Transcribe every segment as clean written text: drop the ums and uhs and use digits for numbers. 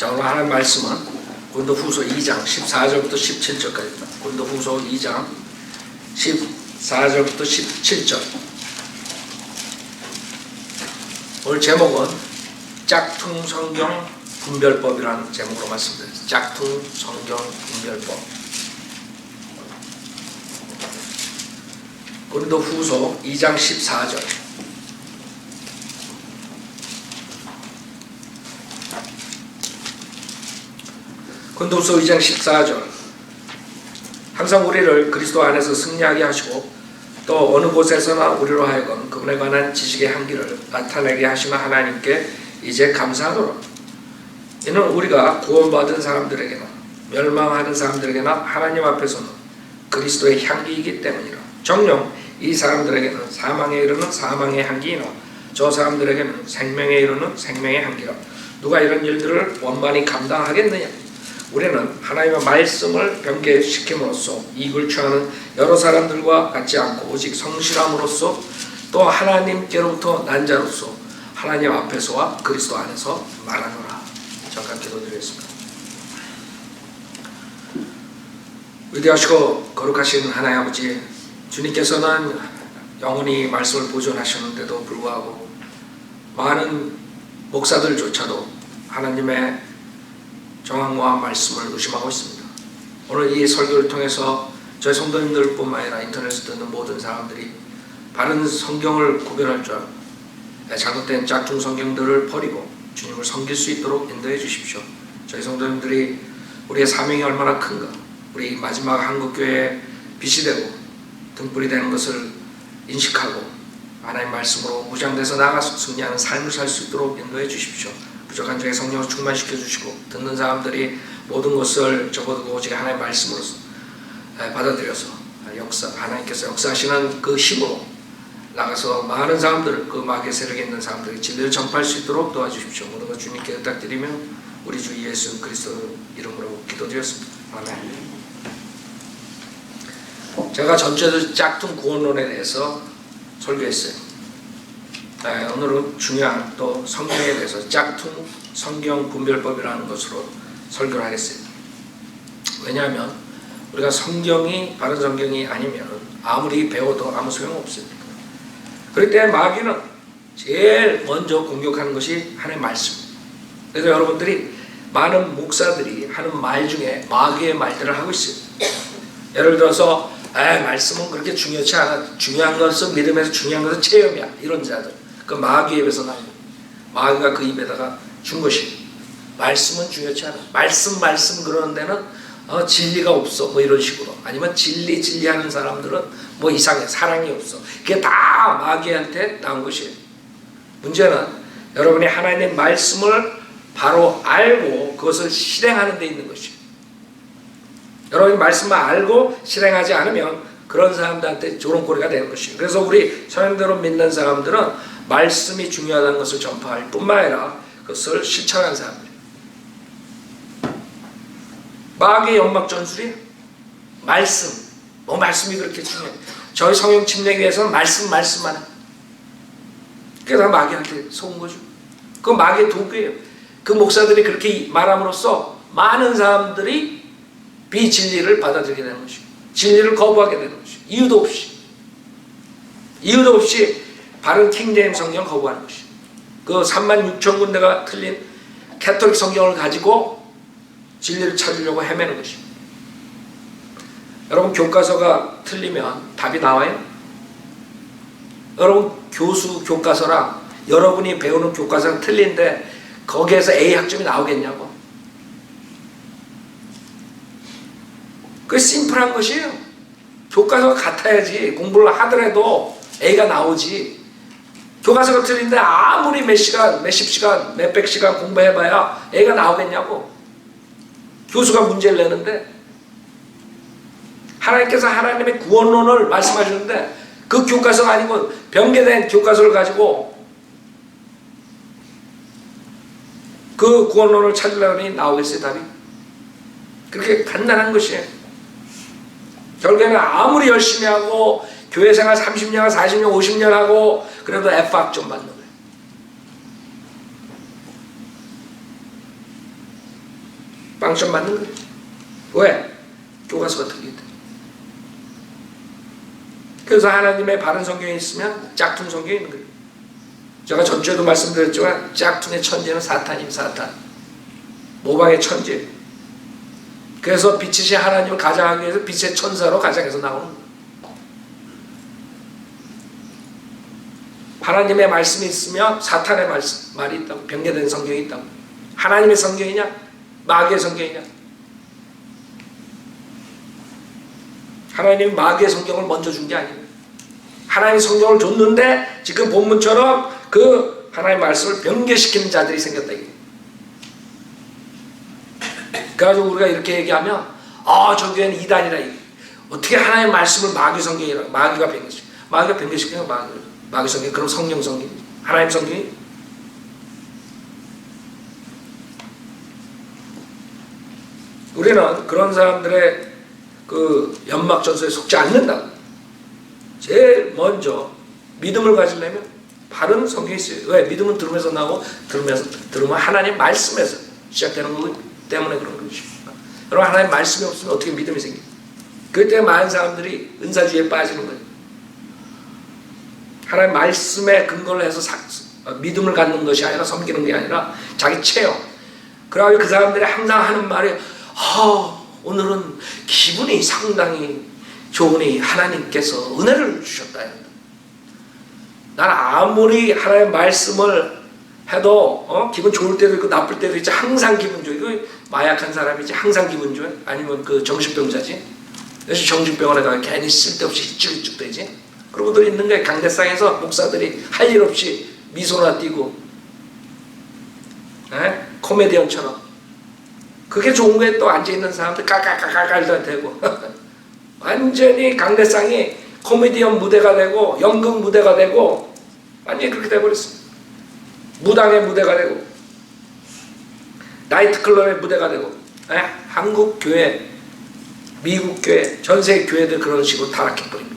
자, 오늘 하나님 말씀은 고린도후서 2장 14절부터 17절까지입니다. 고린도후서 2장 14절부터 17절. 오늘 제목은 짝퉁 성경 분별법이라는 제목으로 말씀드렸습니다. 짝퉁 성경 분별법. 고린도후서 2장 14절. 고린도후서 2장 14절. 항상 우리를 그리스도 안에서 승리하게 하시고 또 어느 곳에서나 우리로 하여금 그분에 관한 지식의 한기를 나타내게 하시는 하나님께 이제 감사하노라. 이는 우리가 구원받은 사람들에게나 멸망하는 사람들에게나 하나님 앞에서는 그리스도의 향기이기 때문이라. 정녕 이 사람들에게는 사망에 이르는 사망의 향기이나 저 사람들에게는 생명에 이르는 생명의 향기라. 누가 이런 일들을 원만히 감당하겠느냐? 우리는 하나님의 말씀을 변개시킴으로써 이익을 취하는 여러 사람들과 같지 않고 오직 성실함으로써 또 하나님께로부터 난 자로서 하나님 앞에서와 그리스도 안에서 말하노라. 잠깐 기도드리겠습니다. 위대하시고 거룩하신 하나님 아버지, 주님께서는 영원히 말씀을 보존하셨는데도 불구하고 많은 목사들조차도 하나님의 정황과 말씀을 의심하고 있습니다. 오늘 이 설교를 통해서 저희 성도님들 뿐만 아니라 인터넷을 듣는 모든 사람들이 바른 성경을 구별할 줄 알고 잘못된 짝퉁 성경들을 버리고 주님을 섬길 수 있도록 인도해 주십시오. 저희 성도님들이 우리의 사명이 얼마나 큰가, 우리 마지막 한국교회의 빛이 되고 등불이 되는 것을 인식하고 하나님 말씀으로 무장돼서 나아가서 승리하는 삶을 살 수 있도록 인도해 주십시오. 부족한 저희 성령을 충만시켜 주시고 듣는 사람들이 모든 것을 적어두고 오직 하나님의 말씀으로서 받아들여서 하나님께서 역사하시는 그 힘으로 나가서 많은 사람들, 그 마귀의 세력에 있는 사람들이 진리를 전파할 수 있도록 도와주십시오. 모든 것 주님께 부탁드리며 우리 주 예수 그리스도 이름으로 기도드렸습니다. 아멘. 제가 전체적으로 짝퉁 구원론에 대해서 설교했어요. 오늘은 중요한 또 성경에 대해서 짝퉁 성경 분별법이라는 것으로 설교를 하겠습니다. 왜냐하면 우리가 성경이 바른 성경이 아니면 아무리 배워도 아무 소용없습니다. 그럴 때 마귀는 제일 먼저 공격하는 것이 하나님의 말씀입니다. 그래서 여러분들이 많은 목사들이 하는 말 중에 마귀의 말들을 하고 있어요. 예를 들어서 말씀은 그렇게 중요치 않아. 중요한 것은 믿음에서 중요한 것은 체험이야. 이런 자들. 그 마귀의 입에서 나온 마귀가 그 입에다가 준 것이 말씀은 중요치 않아. 말씀 그러는 데는 진리가 없어. 뭐 이런 식으로. 아니면 진리하는 사람들은 뭐 이상해. 사랑이 없어. 그게 다 마귀한테 나온 것이에요. 문제는 여러분이 하나님의 말씀을 바로 알고 그것을 실행하는 데 있는 것이에요. 여러분이 말씀만 알고 실행하지 않으면 그런 사람들한테 조롱거리가 되는 것이에요. 그래서 우리 성령대로 믿는 사람들은 말씀이 중요하다는 것을 전파할 뿐만 아니라 그것을 실천하는 사람들이에요. 마귀의 연막 전술이에요. 말씀. 말씀이 그렇게 중요해요. 저희 성령 침례기 위해서는 말씀만 해. 그래서 마귀한테 속은 거죠. 그 마귀의 도구예요. 그 목사들이 그렇게 말함으로써 많은 사람들이 비진리를 받아들이게 되는 것이고 진리를 거부하게 되는 것이고 이유도 없이 바른 킹제임 성경 거부하는 것이고 그 36,000군데가 틀린 캐톨릭 성경을 가지고 진리를 찾으려고 헤매는 것이고 여러분 교과서가 틀리면 답이 나와요? 여러분 교수 교과서랑 여러분이 배우는 교과서랑 틀린데 거기에서 A 학점이 나오겠냐고. 그게 심플한 것이에요. 교과서가 같아야지 공부를 하더라도 A가 나오지. 교과서가 틀린데 아무리 몇 시간, 몇십 시간, 몇백 시간 공부해봐야 A가 나오겠냐고. 교수가 문제를 내는데 하나님께서 하나님의 구원론을 말씀하시는데 그 교과서가 아니고 변개된 교과서를 가지고 그 구원론을 찾으려니 나오겠어요, 답이? 그렇게 간단한 것이에요. 결국에는 아무리 열심히 하고 교회 생활 30년, 40년, 50년 하고 그래도 F학점 받는 거예요. 빵점 맞는 거예요. 왜? 교과서가 틀리기 때문에. 그래서 하나님의 바른 성경이 있으면 짝퉁 성경이 있는 거예요. 제가 전주에도 말씀드렸지만 짝퉁의 천재는 사탄입니다. 사탄. 모방의 천재. 그래서 빛이신 하나님을 가장하기 위해서 빛의 천사로 가장해서 나오는 거예요. 하나님의 말씀이 있으며 사탄의 말이 있다고. 변개된 성경이 있다고. 하나님의 성경이냐 마귀의 성경이냐. 하나님이 마귀의 성경을 먼저 준 게 아니에요. 하나님의 성경을 줬는데 지금 본문처럼 그 하나님의 말씀을 변개시키는 자들이 생겼다. 그래가지고 우리가 이렇게 얘기하면 저 교회는 이단이라. 어떻게 하나님의 말씀을 마귀 성경이라고. 마귀가 변개시키는 마귀 성경. 그럼 성령 성경, 하나님 성경이. 우리는 그런 사람들의 그 연막 전소에 속지 않는다. 제일 먼저 믿음을 가지려면 바른 성경이 있어요. 왜? 믿음은 들으면서 나오고 들으면 하나님 말씀에서 시작되는 거기 때문에 그런 것이죠. 여러분, 하나님 말씀이 없으면 어떻게 믿음이 생겨요? 그때 많은 사람들이 은사주의에 빠지는 거예요. 하나님 말씀에 근거를 해서 믿음을 갖는 것이 아니라, 섬기는 게 아니라 자기 체험. 그래가지고 그 사람들이 항상 하는 말이 오늘은 기분이 상당히 좋으니 하나님께서 은혜를 주셨다. 난 아무리 하나님의 말씀을 해도 기분 좋을 때도 있고 나쁠 때도 있지. 항상 기분 좋아. 이거 마약한 사람이지. 항상 기분 좋아. 아니면 그 정신병자지. 그래서 정신병원에 가서 괜히 쓸데없이 힐쭉힐쭉 되지. 그러고들 있는 거예요. 강대상에서 목사들이 할 일 없이 미소나 띄고 코미디언처럼. 그게 좋은 거에 또 앉아있는 사람들 깔깔깔깔깔 대고 완전히 강대상이 코미디언 무대가 되고 연극 무대가 되고 완전히 그렇게 돼버렸어요. 무당의 무대가 되고 나이트클럽의 무대가 되고. 한국 교회, 미국 교회, 전세계 교회들 그런 식으로 타락해버립니다.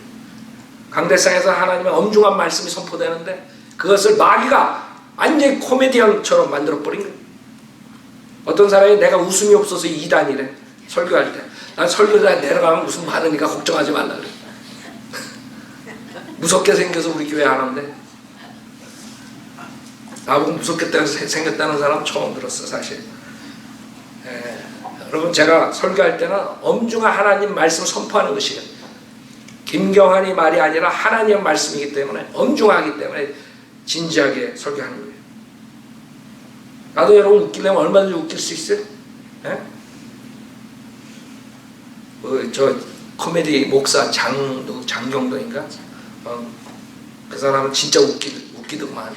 강대상에서 하나님의 엄중한 말씀이 선포되는데 그것을 마귀가 완전히 코미디언처럼 만들어버린 거예요. 어떤 사람이 내가 웃음이 없어서 이단이래. 설교할 때. 난 설교자 내려가면 웃음 많으니까 걱정하지 말라 그래. 무섭게 생겨서 우리 교회 안 하는데. 나보고 무섭게 생겼다는 사람 처음 들었어 사실. 여러분, 제가 설교할 때는 엄중한 하나님 말씀을 선포하는 것이에요. 김경환이 말이 아니라 하나님의 말씀이기 때문에, 엄중하기 때문에 진지하게 설교하는 거예요. 나도 여러분 웃기려면 얼마든지 웃길 수 있어요. 저 코미디 목사 장경도인가? 그 사람은 진짜 웃기더만.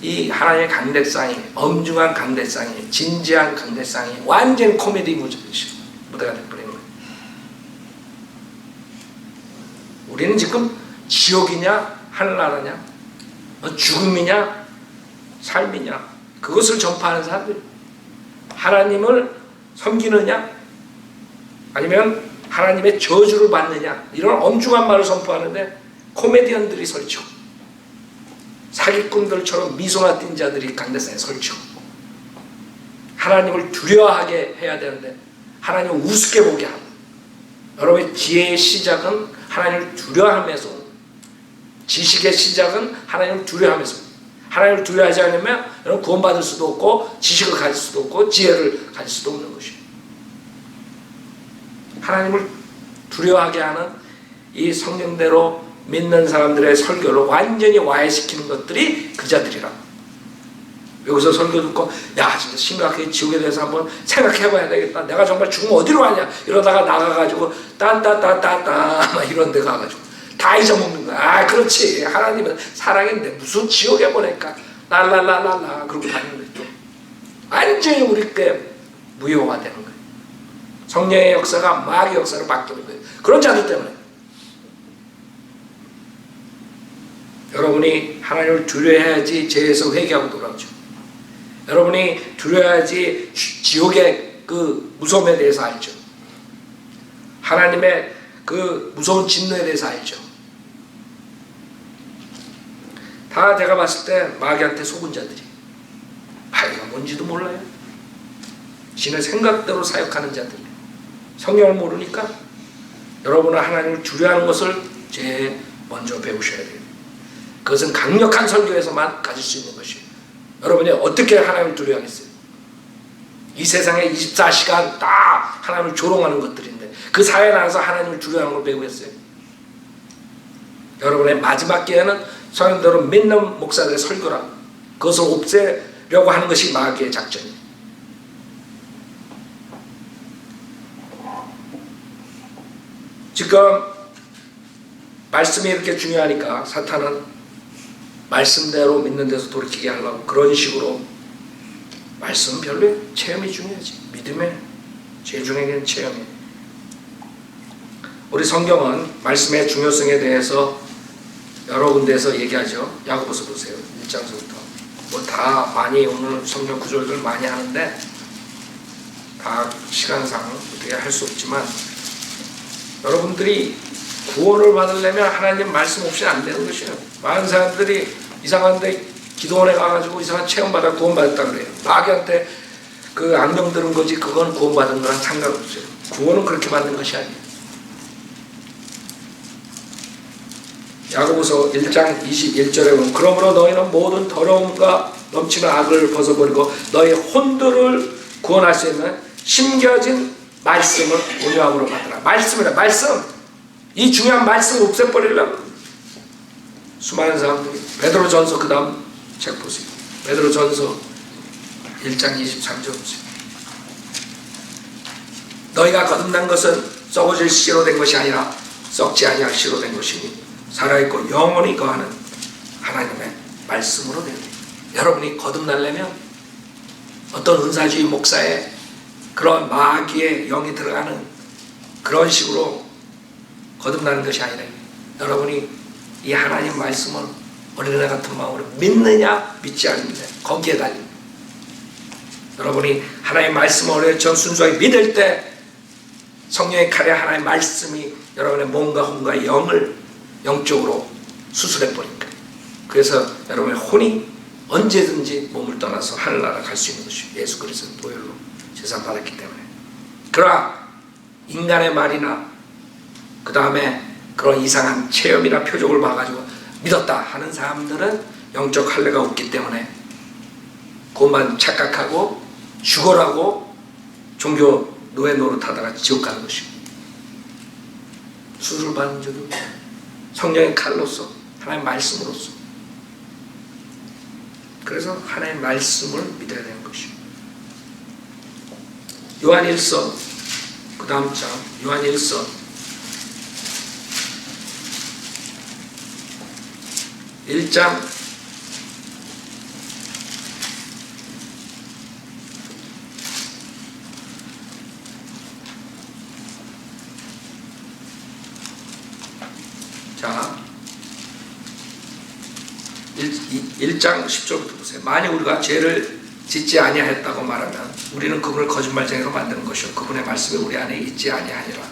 이 하나님의 강대상이, 엄중한 강대상이, 진지한 강대상이 완전 코미디 무대가 돼버린 거예요. 우리는 지금 지옥이냐 하늘나라냐, 죽음이냐 삶이냐, 그것을 전파하는 사람들. 하나님을 섬기느냐 아니면 하나님의 저주를 받느냐, 이런 엄중한 말을 선포하는데 코미디언들이 설치고 사기꾼들처럼 미소나 띈 자들이 강대상에 설치고 하나님을 두려워하게 해야 되는데 하나님을 우습게 보게 하고. 여러분의 지혜의 시작은 하나님을 두려워하면서, 지식의 시작은 하나님을 두려워하면서. 하나님을 두려워하지 않으면 여러분 구원받을 수도 없고 지식을 가질 수도 없고 지혜를 가질 수도 없는 것이에요. 하나님을 두려워하게 하는 이 성경대로 믿는 사람들의 설교를 완전히 와해시키는 것들이 그 자들이라고. 여기서 설교 듣고 야 진짜 심각하게 지옥에 대해서 한번 생각해봐야 되겠다. 내가 정말 죽으면 어디로 가냐 이러다가 나가가지고 딴따따따따 막 이런 데 가가지고 다 잊어먹는 거야. 그렇지. 하나님은 사랑인데 무슨 지옥에 보낼까. 랄랄랄랄라 그러고 다니는 거죠. 완전히 우리께 무효화되는 거예요. 성령의 역사가 마귀의 역사로 바뀌는 거예요. 그런 자들 때문에. 여러분이 하나님을 두려워해야지 죄에서 회개하고 돌아오죠. 여러분이 두려워야지 지옥의 그 무서움에 대해서 알죠. 하나님의 그 무서운 진노에 대해서 알죠. 다 제가 봤을 때 마귀한테 속은 자들이. 아이고 뭔지도 몰라요. 신의 생각대로 사역하는 자들. 성경을 모르니까 여러분은 하나님을 두려워하는 것을 제일 먼저 배우셔야 돼요. 그것은 강력한 설교에서만 가질 수 있는 것이에요. 여러분이 어떻게 하나님을 두려워하겠어요? 이 세상에 24시간 다 하나님을 조롱하는 것들인데 그 사회에 나가서 하나님을 두려워하는 걸 배우겠어요? 여러분의 마지막 기회는 성경대로 믿는 목사들의 설교라. 그것을 없애려고 하는 것이 마귀의 작전이에요. 지금 말씀이 이렇게 중요하니까 사탄은 말씀대로 믿는 데서 돌이키게 하려고 그런 식으로 말씀은 별로예요. 체험이 중요하지. 믿음의 제일 중요한 게 체험이에요. 우리 성경은 말씀의 중요성에 대해서 여러 군데에서 얘기하죠. 야고보서 보세요. 1장서부터. 뭐 다 많이 오늘 성경 구절들 많이 하는데 다 시간상 어떻게 할 수 없지만 여러분들이 구원을 받으려면 하나님 말씀 없이는 안 되는 것이에요. 많은 사람들이 이상한데 기도원에 가가지고 이상한 체험받아 구원받았다 그래요. 마귀한테 그 악령 들은 거지 그건 구원받은 거랑 상관없어요. 구원은 그렇게 받는 것이 아니에요. 야고보서 1장 21절에 보면 그러므로 너희는 모든 더러움과 넘치는 악을 벗어버리고 너희 혼들을 구원할 수 있는 심겨진 말씀을 온유함으로 받으라. 말씀이라. 말씀. 이 중요한 말씀을 없애버리려고 수많은 사람들이 베드로전서 그 다음 책 보세요. 베드로전서 1장 23절 보세요. 너희가 거듭난 것은 썩어질 씨로 된 것이 아니라 썩지 아니할 씨로 된 것이니 살아있고 영원히 거하는 하나님의 말씀으로 됩니다. 여러분이 거듭나려면 어떤 은사주의 목사의 그런 마귀의 영이 들어가는 그런 식으로 거듭나는 것이 아니라 여러분이 이 하나님 말씀을 어린애 같은 마음으로 믿느냐 믿지 않느냐 거기에 달립니다. 여러분이 하나님 말씀을 어린애처럼 순수하게 믿을 때 성령의 칼에 하나님 말씀이 여러분의 몸과 혼과 영을 영적으로 수술해 버립니다. 그래서 여러분의 혼이 언제든지 몸을 떠나서 하늘나라 갈 수 있는 것이에요. 예수 그리스도는 보혈로 제사 받았기 때문에. 그러나 인간의 말이나 그 다음에 그런 이상한 체험이나 표적을 봐가지고 믿었다 하는 사람들은 영적 할례가 없기 때문에 그것만 착각하고 죽어라고 종교 노예 노릇하다가 지옥 가는 것이고 수술 받은 적이 성령의 칼로서 하나님의 말씀으로서 그래서 하나님의 말씀을 믿어야 되는 것이고 요한일서 그 다음 장 요한일서 1장 1장 10절부터 보세요. 만약 우리가 죄를 짓지 아니하였다고 말하면 우리는 그분을 거짓말쟁이로 만드는 것이요 그분의 말씀이 우리 안에 있지 아니하니라.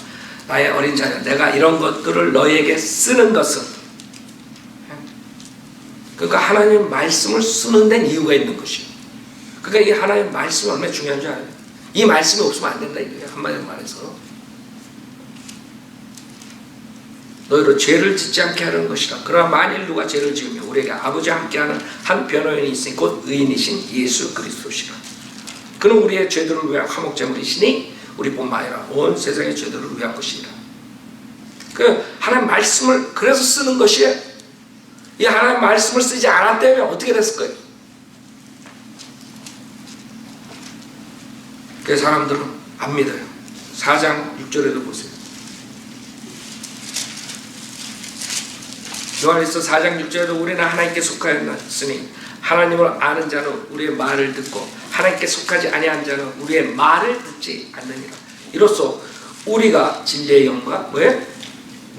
나의 어린 자녀 내가 이런 것들을 너희에게 쓰는 것은 그러니까 하나님 말씀을 쓰는 데는 이유가 있는 것이에요. 그러니까 이 하나님 말씀이 얼마나 중요한 줄 알아요. 이 말씀이 없으면 안 된다 이거예요. 한마디로 말해서 너희로 죄를 짓지 않게 하는 것이다. 그러나 만일 누가 죄를 지으면 우리에게 아버지와 함께하는 한 변호인이 있으니 곧 의인이신 예수 그리스도시라. 그는 우리의 죄들을 위한 화목제물이시니 우리뿐만 아니라 온 세상의 죄들을 위한 것이라. 그 하나님 말씀을 그래서 쓰는 것이에요. 이 하나님 말씀을 쓰지 않았다면 어떻게 됐을 거예요? 그 사람들은 안 믿어요. 4장 6절에도 보세요. 요한일서 4장 6절에도 우리는 하나님께 속하였으니 하나님을 아는 자는 우리의 말을 듣고 하나님께 속하지 아니한 자는 우리의 말을 듣지 않느니라. 이로써 우리가 진리의 영과 뭐예요?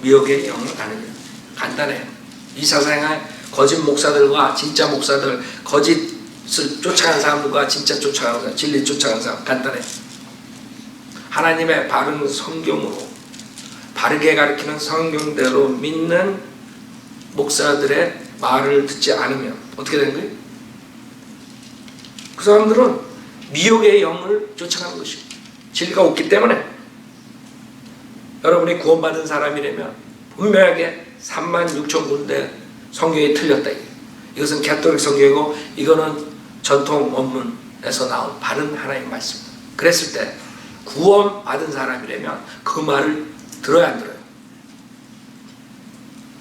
미혹의 영을 아느니라. 간단해요. 이 세상에 거짓 목사들과 진짜 목사들, 거짓을 쫓아가는 사람들과 진짜 쫓아가는 사람, 진리 쫓아가는 사람, 간단해요. 하나님의 바른 성경으로 바르게 가르치는 성경대로 믿는 목사들의 말을 듣지 않으면 어떻게 되는 거예요? 그 사람들은 미혹의 영을 쫓아가는 것이에요. 진리가 없기 때문에. 여러분이 구원받은 사람이라면 분명하게 36,000군데 성경이 틀렸다. 이것은 가톨릭 성경이고 이거는 전통 원문에서 나온 바른 하나님의 말씀입니다. 그랬을 때 구원받은 사람이라면 그 말을 들어야 안 들어요.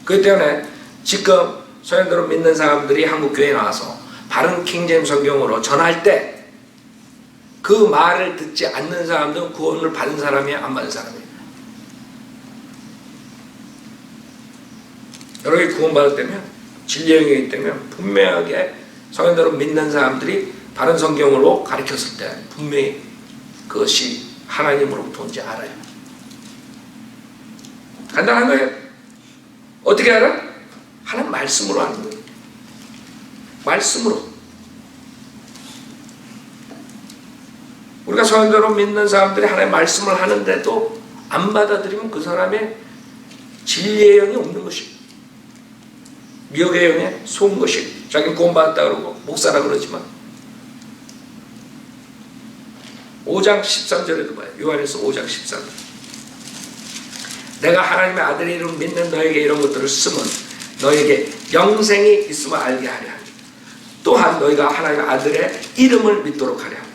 그렇기 때문에 지금 소년들을 믿는 사람들이 한국교회에 나와서 바른 킹제임 성경으로 전할 때 그 말을 듣지 않는 사람들은 구원을 받은 사람이에요, 안 받은 사람이에요? 여러분이 구원받을 때면 진리의 영이기 때문에 분명하게 성령들을 믿는 사람들이 바른 성경으로 가르쳤을 때 분명히 그것이 하나님으로부터 온지 알아요. 간단한 거예요. 어떻게 알아? 하나님 말씀으로 아는 거예요. 말씀으로. 우리가 성령대로 믿는 사람들이 하나님의 말씀을 하는데도 안 받아들이면 그 사람의 진리의 영이 없는 것이에요. 미혹의 영에 속은 것이에요. 자기는 구원받았다 그러고 목사라 그러지만 5장 13절에도 봐요. 요한일서 5장 13절. 내가 하나님의 아들의 이름을 믿는 너에게 이런 것들을 쓰면 너에게 영생이 있음을 알게 하려 하니 또한 너희가 하나님의 아들의 이름을 믿도록 하려 합니다.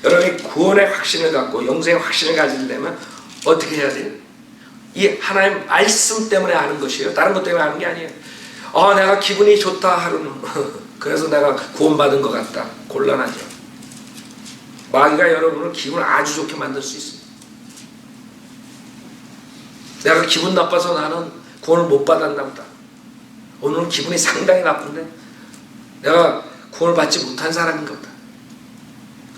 여러분이 구원의 확신을 갖고 영생의 확신을 가지려면 어떻게 해야 돼요? 이 하나님 말씀 때문에 아는 것이에요. 다른 것 때문에 아는 게 아니에요. 내가 기분이 좋다 하루는 그래서 내가 구원받은 것 같다. 곤란하죠. 마귀가 여러분을 기분 아주 좋게 만들 수 있습니다. 내가 기분 나빠서 나는 구원을 못 받았나 보다. 오늘은 기분이 상당히 나쁜데 내가 구원을 받지 못한 사람인가 보다.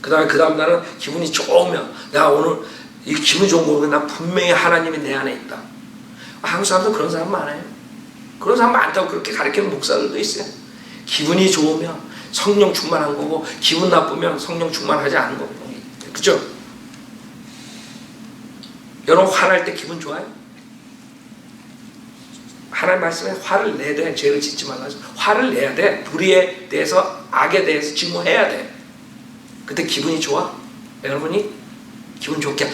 그 다음 날은 기분이 좋으면 내가 오늘 이 기분이 좋은 거 보면 난 분명히 하나님이 내 안에 있다. 한국 사람도 그런 사람 많아요. 그런 사람 많다고 그렇게 가르치는 목사들도 있어요. 기분이 좋으면 성령 충만한 거고 기분 나쁘면 성령 충만하지 않은 거고. 그죠? 여러분 화날 때 기분 좋아요? 하나님 말씀에 화를 내야 돼. 죄를 짓지 말라. 화를 내야 돼. 불의에 대해서 악에 대해서 증오해야 돼. 그때 기분이 좋아? 여러분이 기분 좋게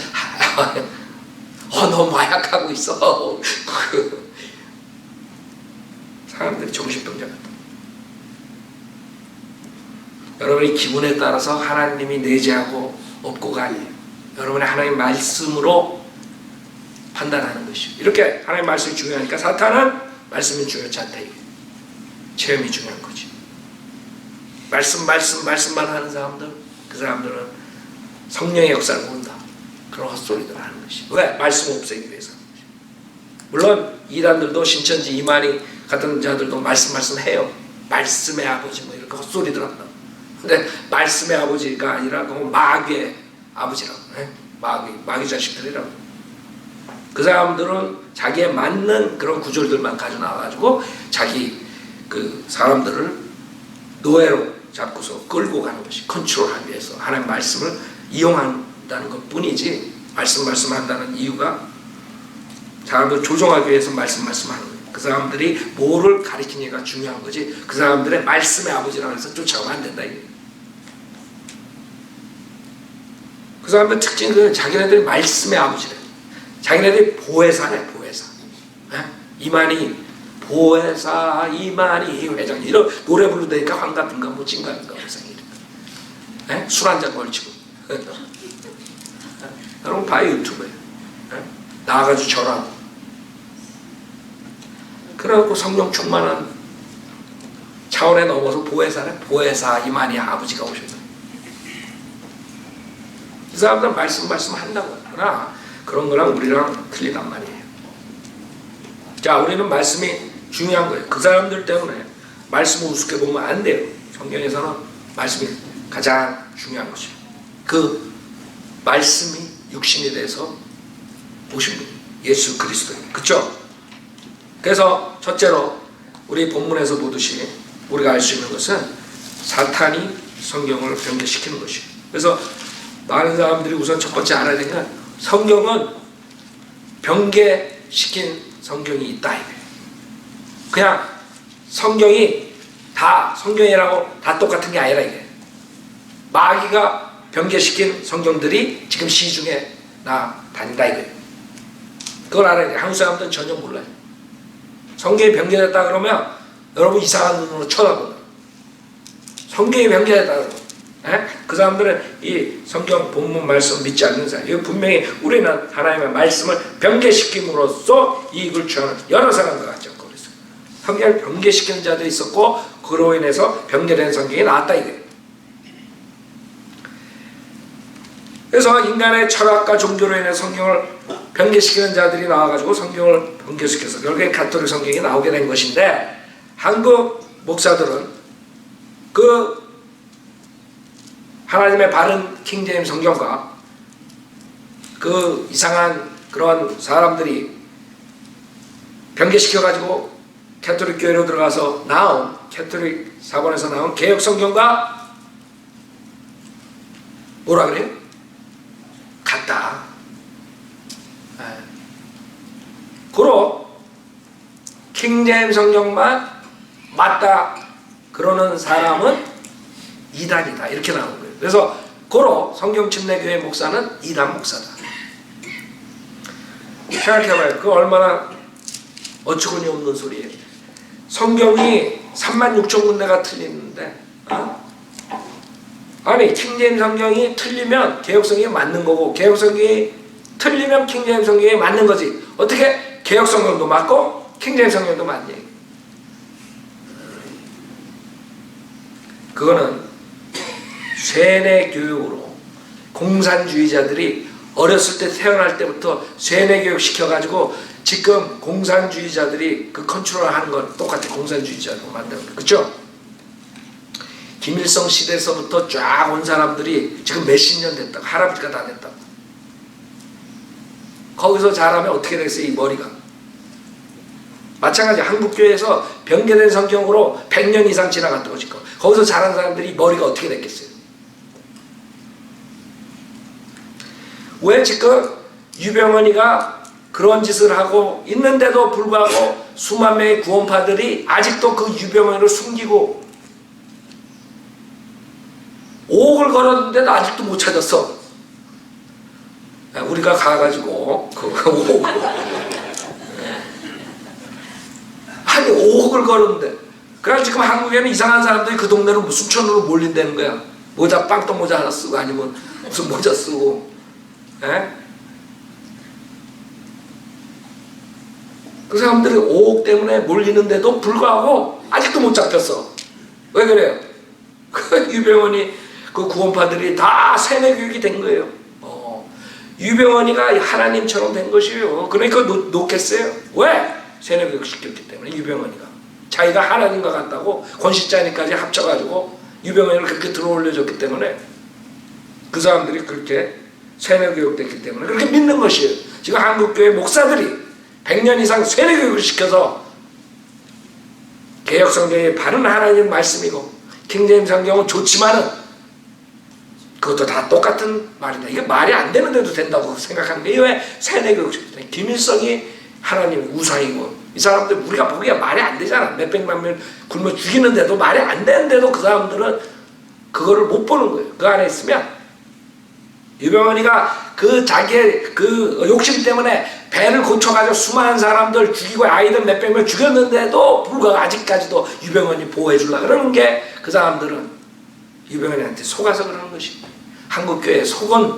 너 마약하고 있어. 사람들이 정신병자 같다. 여러분의 기분에 따라서 하나님이 내재하고 없고가 아니에요. 여러분의 하나님 말씀으로 판단하는 것이에요. 이렇게 하나님 말씀이 중요하니까 사탄은 말씀이 중요하지 않다. 체험이 중요한 거지. 말씀만 하는 사람들, 그 사람들은 성령의 역사를 모른다. 그런 헛소리들 하는 것이. 왜? 말씀 없애기 위해서. 물론 이단들도 신천지 이만희 같은 자들도 말씀해요. 말씀의 아버지 뭐 이렇게 헛소리들 한다. 근데 말씀의 아버지가 아니라 마귀의 아버지라고. 마귀 자식들이라고. 그 사람들은 자기에 맞는 그런 구절들만 가져 나와가지고 자기 그 사람들을 노예로 잡고서 끌고 가는 것이 컨트롤하기 위해서 하나님 말씀을 이용한다는 것 뿐이지 말씀한다는 이유가 사람들을 조종하기 위해서 말씀하는 거예요. 그 사람들이 뭐를 가리키느냐가 중요한 거지 그 사람들의 말씀의 아버지라고 해서 쫓아가면 안 된다. 그 사람들 특징은 자기네들이 말씀의 아버지래. 자기네들이 보혜사래. 보혜사. 이만희 보혜사 이만희 회장 이런 노래 부르다니까 환갑인가 뭐 찐갑인가 술 한잔 걸치고 여러분 봐요 유튜브에 나와가지고 절하고 그래갖고 성령 충만한 차원에 넘어서 보혜사래. 보혜사 이만희 아버지가 오셨다. 이 사람들은 말씀 한다고 하나 그런 거랑 우리랑 틀리단 말이에요. 자, 우리는 말씀이 중요한 거예요. 그 사람들 때문에 말씀을 우습게 보면 안 돼요. 성경에서는 말씀이 가장 중요한 것이에요. 그 말씀이 육신이 돼서 오신 분, 예수 그리스도예요. 그렇죠? 그래서 첫째로 우리 본문에서 보듯이 우리가 알 수 있는 것은 사탄이 성경을 변개시키는 것이에요. 그래서 많은 사람들이 우선 첫 번째 알아야 되는 건 성경은 변개시킨 성경이 있다. 그냥 성경이 다 성경이라고 다 똑같은 게 아니라 이게 마귀가 변개시킨 성경들이 지금 시중에 다닌다 이거예요. 그걸 알아야 돼요. 한국 사람들은 전혀 몰라요. 성경이 변개됐다 그러면 여러분 이상한 눈으로 쳐다보는, 성경이 변개됐다 그러면 그 사람들은 이 성경 본문 말씀 믿지 않는 사람, 이거 분명히 우리는 하나님의 말씀을 변개시킴으로써 이익을 취하는 여러 사람들 같죠. 그래서 성경을 변개시키는 자들이 있었고 그로 인해서 변개된 성경이 나왔다 이거예요. 그래서 인간의 철학과 종교로 인해 성경을 변개시키는 자들이 나와가지고 성경을 변개시켜서 결국에 가톨릭 성경이 나오게 된 것인데, 한국 목사들은 그 하나님의 바른 킹제임스 성경과 그 이상한 그런 사람들이 변개시켜가지고 가톨릭 교회로 들어가서 나온, 가톨릭 사본에서 나온 개혁 성경과 뭐라 그래요? 같다. 고로 킹제임스 성경만 맞다 그러는 사람은 이단이다 이렇게 나오는 거예요. 그래서 고로 성경침례교회 목사는 이단 목사다. 생각해봐요. 그 얼마나 어처구니 없는 소리예요. 성경이 36,000군데가 틀리는데 아니 킹제임스 성경이 틀리면 개혁성경이 맞는 거고 개혁성경이 틀리면 킹제임스 성경이 맞는 거지. 어떻게 개혁성경도 맞고 킹제임스 성경도 맞니? 그거는 쇠뇌 교육으로 공산주의자들이 어렸을 때 태어날 때부터 쇠뇌 교육 시켜가지고 지금 공산주의자들이 그 컨트롤하는 건 똑같아. 공산주의자로 만드는 거. 그쵸? 김일성 시대에서부터 쫙 온 사람들이 지금 몇십 년 됐다고. 할아버지가 다 됐다고. 거기서 자라면 어떻게 됐어요? 이 머리가. 마찬가지 한국교회에서 변개된 성경으로 100년 이상 지나갔다고 지금. 거기서 자란 사람들이 머리가 어떻게 됐겠어요? 왜 지금 유병헌이가 그런 짓을 하고 있는데도 불구하고 수만 명의 구원파들이 아직도 그 유병헌이를 숨기고 5억을 걸었는데도 아직도 못 찾았어. 우리가 가가지고 그 5억을 아니 5억을 걸었는데, 그래서 지금 한국에는 이상한 사람들이 그 동네로 수천으로 몰린다는 거야. 모자 빵떡 모자 하나 쓰고 아니면 무슨 모자 쓰고. 그 사람들이 5억 때문에 몰리는데도 불구하고 아직도 못 잡혔어. 왜 그래요? 그 유병헌이 그 구원파들이 다 세뇌교육이 된 거예요. 유병헌이가 하나님처럼 된 것이에요. 그러니까 놓겠어요? 왜? 세뇌교육 시켰기 때문에. 유병헌이가 자기가 하나님과 같다고 권시자니까지 합쳐가지고 유병헌이를 그렇게 들어올려줬기 때문에 그 사람들이 그렇게 세뇌교육 됐기 때문에 그렇게 믿는 것이에요. 지금 한국교회 목사들이 100년 이상 세뇌교육을 시켜서 개혁성경이 바른 하나님 말씀이고 킹제임스 성경은 좋지만은 그것도 다 똑같은 말이다. 이게 말이 안 되는데도 된다고 생각하는 게 왜 세뇌교육. 김일성이 하나님 우상이고 이 사람들 우리가 보기에 말이 안 되잖아. 몇백만 명 굶어 죽이는데도 말이 안 되는데도 그 사람들은 그거를 못 보는 거예요. 그 안에 있으면 유병헌이가 그 자기의 그 욕심 때문에 배를 고쳐가지고 수많은 사람들 죽이고 아이들 몇백 명 죽였는데도 불구하고 아직까지도 유병헌이 보호해 주려고 그러는 게 그 사람들은 유병헌이한테 속아서 그러는 것이. 한국교회에 속은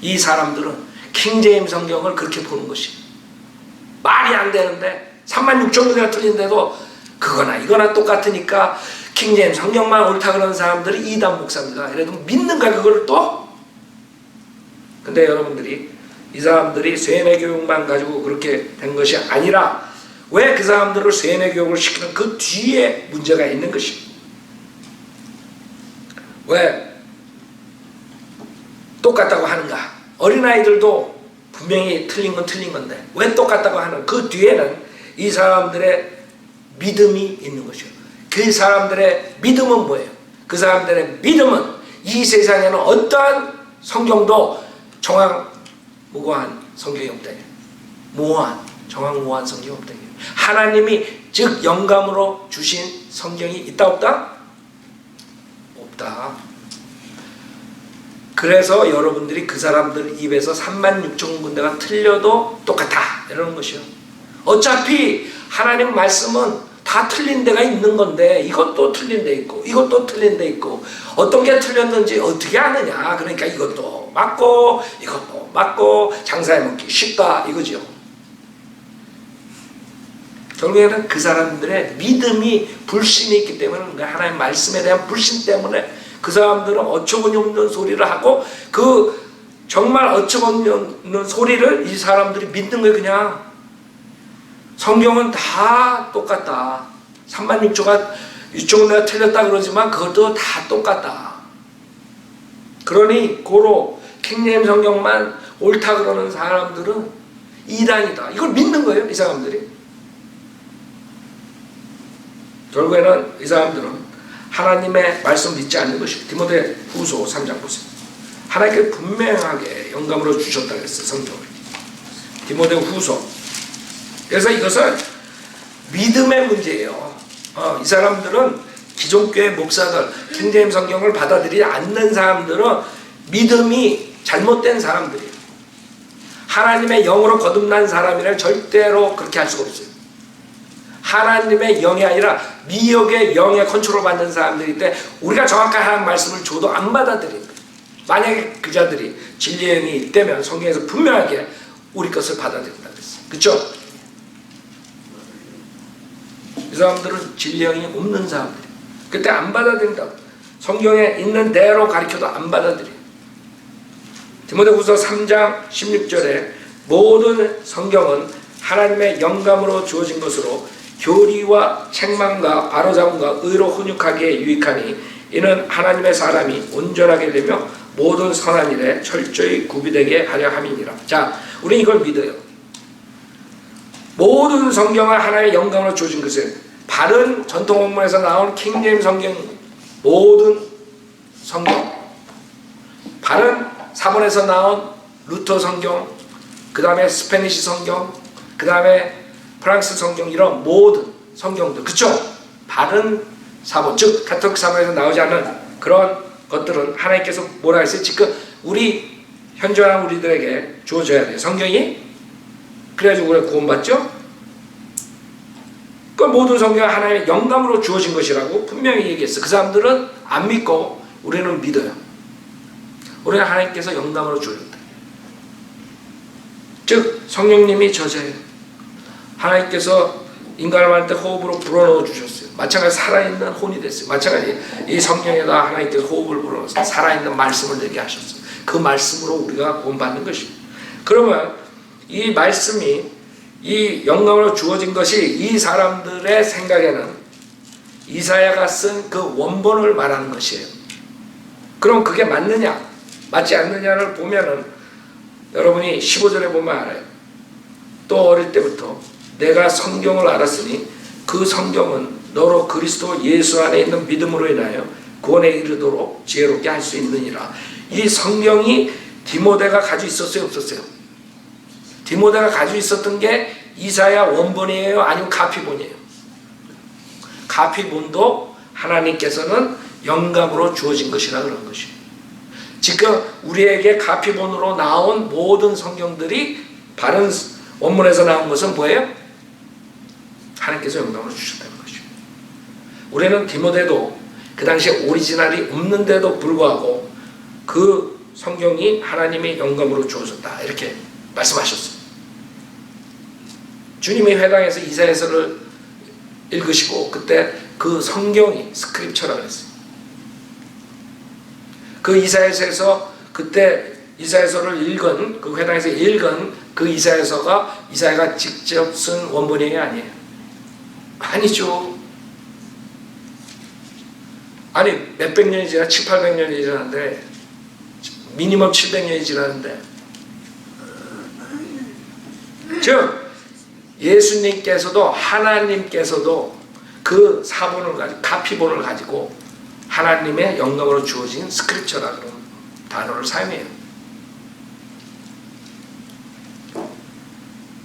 이 사람들은 킹제임스 성경을 그렇게 보는 것이. 말이 안 되는데 36,000개가 틀린데도 그거나 이거나 똑같으니까 킹제임스 성경만 옳다 그러는 사람들이 이단 목사입니다. 그래도 믿는 거야 그거를 또. 근데 여러분들이 이 사람들이 세뇌교육만 가지고 그렇게 된 것이 아니라 왜 그 사람들을 세뇌교육을 시키는 그 뒤에 문제가 있는 것입니다. 왜 똑같다고 하는가? 어린아이들도 분명히 틀린 건 틀린 건데 왜 똑같다고 하는 그 뒤에는 이 사람들의 믿음이 있는 것이요. 그 사람들의 믿음은 뭐예요? 그 사람들의 믿음은 이 세상에는 어떠한 성경도 정황무고한 성경이 없다. 정황무고한 성경이 없다. 하나님이 즉 영감으로 주신 성경이 있다 없다? 없다. 그래서 여러분들이 그 사람들 입에서 36,000군데가 틀려도 똑같아 이러는 것이요. 어차피 하나님 말씀은 다 틀린 데가 있는 건데 이것도 틀린 데 있고 이것도 틀린 데 있고 어떤 게 틀렸는지 어떻게 아느냐. 그러니까 이것도 맞고 이것도 맞고 장사해 먹기 쉽다 이거죠. 결국에는 그 사람들의 믿음이 불신이 있기 때문에 하나님 말씀에 대한 불신 때문에 그 사람들은 어처구니 없는 소리를 하고 그 정말 어처구니 없는 소리를 이 사람들이 믿는 거예요. 그냥 성경은 다 똑같다. 36,000군데가 틀렸다 그러지만 그것도 다 똑같다. 그러니 고로 킹제임 성경만 옳다 그러는 사람들은 이단이다. 이걸 믿는 거예요. 이 사람들이. 결국에는 이 사람들은 하나님의 말씀 믿지 않는 것이에요. 디모데 후서 3장 보세요. 하나님께 분명하게 영감으로 주셨다 그랬어요. 성경을. 디모데 후서. 그래서 이것은 믿음의 문제예요. 이 사람들은 기존 교회 목사들, 킹제임 성경을 받아들이지 않는 사람들은 믿음이 잘못된 사람들이에요. 하나님의 영으로 거듭난 사람이라 절대로 그렇게 할 수가 없어요. 하나님의 영이 아니라 미혹의 영에 컨트롤 받는 사람들일 때 우리가 정확한 하나님 말씀을 줘도 안 받아들이는 거예요. 만약에 그 자들이 진리의 영이 있다면 성경에서 분명하게 우리 것을 받아들인다 그랬어요. 그렇죠? 이 사람들은 진리의 영이 없는 사람들이에요. 그때 안 받아들인다. 성경에 있는 대로 가르쳐도 안 받아들여요. 디모데후서 3장 16절에 모든 성경은 하나님의 영감으로 주어진 것으로 교리와 책망과 바로잡음과 의로 훈육하기에 유익하니 이는 하나님의 사람이 온전하게 되며 모든 선한 일에 철저히 구비되게 하려 함이니라. 자, 우리는 이걸 믿어요. 모든 성경은 하나님의 영감으로 주어진 것을 바른 전통 원문에서 나온 킹제임 성경 모든 성경 바른 사본에서 나온 루터 성경 그 다음에 스페니시 성경 그 다음에 프랑스 성경 이런 모든 성경들 그쵸? 바른 사본 즉 가톨릭 사본에서 나오지 않은 그런 것들은 하나님께서 뭐라 했어요? 지금 우리 현존한 우리들에게 주어져야 돼요. 성경이 그래가지고 우리가 구원받죠? 그 모든 성경은 하나님의 영감으로 주어진 것이라고 분명히 얘기했어요. 그 사람들은 안 믿고 우리는 믿어요. 우리는 하나님께서 영감으로 주어졌다. 즉 성령님이 저자예요. 하나님께서 인간을 만들 때 호흡으로 불어넣어 주셨어요. 마찬가지 살아있는 혼이 됐어요. 마찬가지 이 성령에다 하나님께서 호흡을 불어넣어서 살아있는 말씀을 내게 하셨어요. 그 말씀으로 우리가 구원받는 것입니다. 그러면 이 말씀이 이 영감으로 주어진 것이 이 사람들의 생각에는 이사야가 쓴 그 원본을 말하는 것이에요. 그럼 그게 맞느냐 맞지 않느냐를 보면은 여러분이 15절에 보면 알아요. 또 어릴 때부터 내가 성경을 알았으니 그 성경은 너로 그리스도 예수 안에 있는 믿음으로 인하여 구원에 이르도록 지혜롭게 할 수 있느니라. 이 성경이 디모데가 가지고 있었어요? 없었어요? 디모데가 가지고 있었던 게 이사야 원본이에요? 아니면 가피본이에요? 가피본도 하나님께서는 영감으로 주어진 것이라 그런 것이에요. 지금 우리에게 가피본으로 나온 모든 성경들이 바른 원문에서 나온 것은 뭐예요? 하나님께서 영감으로 주셨다는 것이죠. 우리는 디모데도 그 당시에 오리지널이 없는데도 불구하고 그 성경이 하나님의 영감으로 주어졌다 이렇게 말씀하셨어요. 주님이 회당에서 이사야서를 읽으시고 그때 그 성경이 스크립처라고 했어요. 그 이사야서에서 그때 이사야서를 읽은 그 회당에서 읽은 그 이사야서가 이사야가 직접 쓴 원본이 아니에요. 아니죠. 아니 몇백 년이 지나 700~800년이 지났는데 미니멈 700년이 지났는데 즉 예수님께서도 하나님께서도 그 사본을 가지고 가피본을 가지고 하나님의 영감으로 주어진 스크립처라는 단어를 사용해요.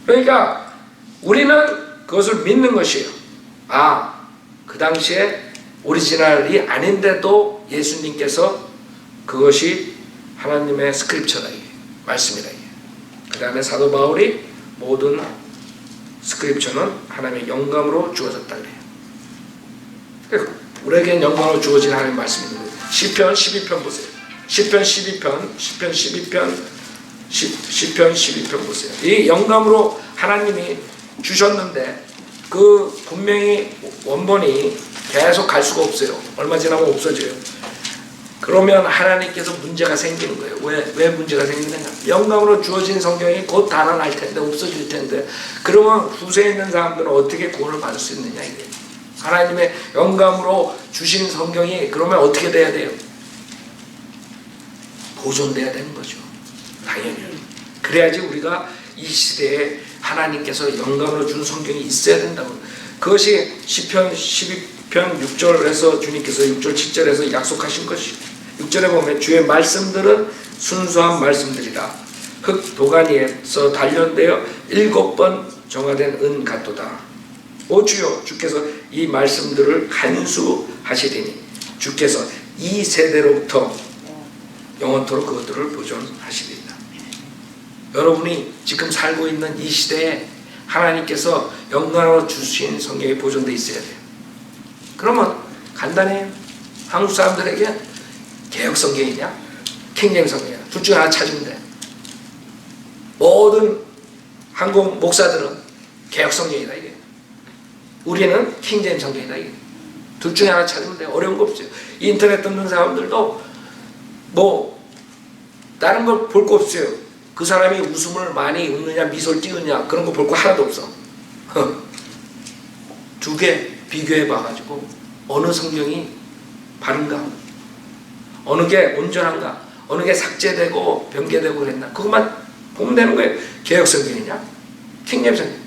그러니까 우리는 그것을 믿는 것이에요. 그 당시에 오리지널이 아닌데도 예수님께서 그것이 하나님의 스크립처다, 이게 말씀이다, 이게. 그 다음에 사도 바울이 모든 스크립처는 하나님의 영감으로 주어졌다 그래요. 우리에겐 영감으로 주어진 하나님의 말씀이 있는 거예요. 시편 12편 보세요. 시편 12편 보세요. 이 영감으로 하나님이 주셨는데 그 분명히 원본이 계속 갈 수가 없어요. 얼마 지나면 없어져요. 그러면 하나님께서 문제가 생기는 거예요. 왜 문제가 생기느냐? 영감으로 주어진 성경이 곧 달아날 텐데, 없어질 텐데, 그러면 후세에 있는 사람들은 어떻게 구원을 받을 수 있느냐, 이게. 하나님의 영감으로 주신 성경이 그러면 어떻게 돼야 돼요? 보존돼야 되는 거죠. 당연히. 그래야지 우리가 이 시대에 하나님께서 영감으로 준 성경이 있어야 된다고. 그것이 시편 12편 6절에서 주님께서 6절 7절에서 약속하신 것이, 6절에 보면 주의 말씀들은 순수한 말씀들이다. 흙 도가니에서 단련되어 7번 정화된 은 같도다. 오 주여, 주께서 이 말씀들을 간수하시리니 주께서 이 세대로부터 영원토록 그것들을 보존하시리이다. 여러분이 지금 살고 있는 이 시대에 하나님께서 영광으로 주신 성경이 보존되어 있어야 돼요. 그러면 간단해요. 한국 사람들에게 개혁 성경이냐 킹제임 성경이냐 둘 중에 하나 찾으면 돼. 모든 한국 목사들은 개혁 성경이다, 이게. 우리는 킹제임 성경이다, 이게. 둘 중에 하나 찾으면 돼. 어려운 거 없어요. 인터넷 듣는 사람들도 뭐 다른 걸 볼 거 없어요. 그 사람이 웃음을 많이 웃느냐 미소를 띄우느냐 그런 거 볼 거 하나도 없어. 두 개 비교해 봐가지고 어느 성경이 바른가, 어느 게 온전한가, 어느 게 삭제되고 변개되고 그랬나, 그것만 보면 되는 거예요. 개혁 성경이냐 킹제임 성경.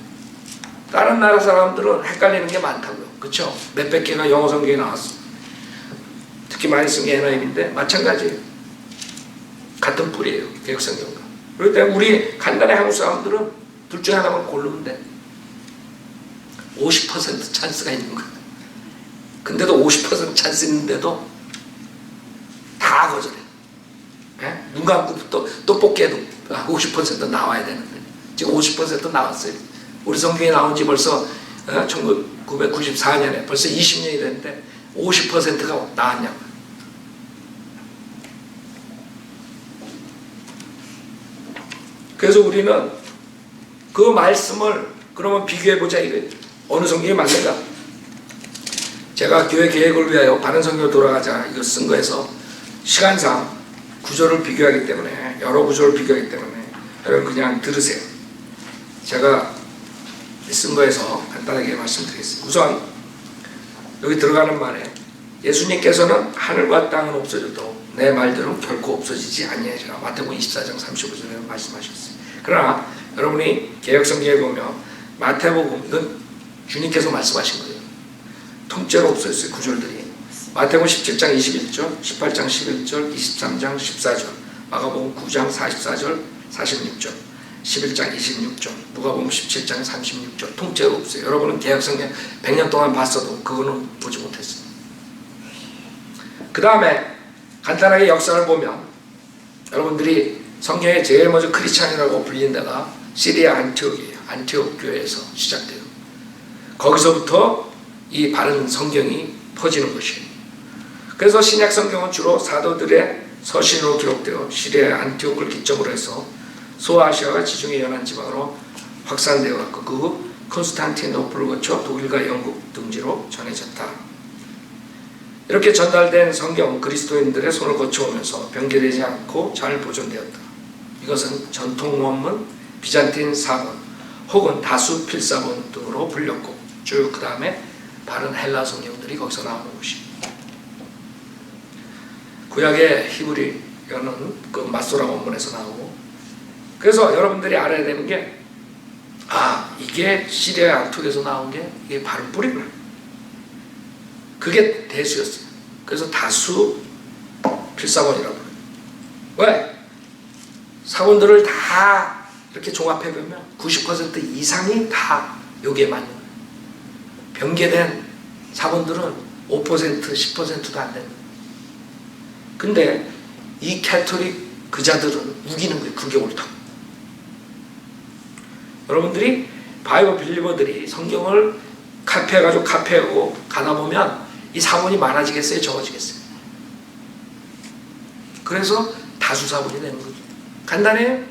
다른 나라 사람들은 헷갈리는 게 많다고요. 그렇죠? 몇백 개가 영어 성경이 나왔어. 특히 많이 쓴 게 NIV인데 마찬가지예요. 같은 뿌리예요, 개혁 성경과. 그럴 때 우리 간단히 한국 사람들은 둘 중에 하나만 고르면 돼. 50% 찬스가 있는 거야. 근데도 50% 찬스 있는데도 다 거절해. 네? 눈 감고 또 뽑기에도 50% 나와야 되는데 지금 50% 나왔어요. 우리 성경이 나온 지 벌써 1994년에 벌써 20년이 됐는데 50%가 나왔냐고. 그래서 우리는 그 말씀을 그러면 비교해보자, 이거예요. 어느 성경이 맞는가? 제가 교회 계획을 위하여 바른 성경으로 돌아가자 이거 쓴 거에서 시간상 구조를 비교하기 때문에, 여러 구조를 비교하기 때문에 여러분 그냥 들으세요. 제가 쓴 거에서 간단하게 말씀드리겠습니다. 우선 여기 들어가는 말에 예수님께서는 하늘과 땅은 없어져도 내 말들은 결코 없어지지 아니하리라. 마태복음 24장 35절에 말씀하셨어요. 그러나 여러분이 개혁성경에 보면 마태복음, 이건 주님께서 말씀하신 거예요. 통째로 없어졌어요, 구절들이. 마태복음 17장 21절, 18장 11절, 23장 14절, 마가복음 9장 44절, 46절, 11장 26절, 누가복음 17장 36절, 통째로 없어요. 여러분은 개혁성경 100년 동안 봤어도 그거는 보지 못했어요. 그 다음에 간단하게 역사를 보면 여러분들이 성경에 제일 먼저 크리스찬이라고 불린 데가 시리아 안티옥이에요. 안티옥 교회에서 시작돼요. 거기서부터 이 바른 성경이 퍼지는 것이에요. 그래서 신약 성경은 주로 사도들의 서신으로 기록되어 시리아 안티옥을 기점으로 해서 소아시아와 지중해 연안 지방으로 확산되어 갔고 그 후 콘스탄티노플을 거쳐 독일과 영국 등지로 전해졌다. 이렇게 전달된 성경은 그리스도인들의 손을 거쳐오면서 변개되지 않고 잘 보존되었다. 이것은 전통 원문, 비잔틴 사본 혹은 다수 필사본 등으로 불렸고 쭉 그 다음에 바른 헬라 성경들이 거기서 나오는 것입니다. 구약의 히브리어는 그 마소라 원문에서 나오고, 그래서 여러분들이 알아야 되는 게 이게 시리아 안티옥에서 나온 게 이게 바른 뿌리구나. 그게 대수였어요. 그래서 다수 필사본이라고 해요. 왜? 사본들을 다 이렇게 종합해보면 90% 이상이 다 여기에 맞는 거예요. 변개된 사본들은 5%, 10%도 안 됩니다. 근데 이 캐톨릭 그 자들은 우기는 거예요. 그게 옳다고. 여러분들이 바이블 빌리버들이 성경을 카피해가지고 카피하고 가다 보면 이 사본이 많아지겠어요? 적어지겠어요? 그래서 다수 사본이 되는 거죠. 간단해요.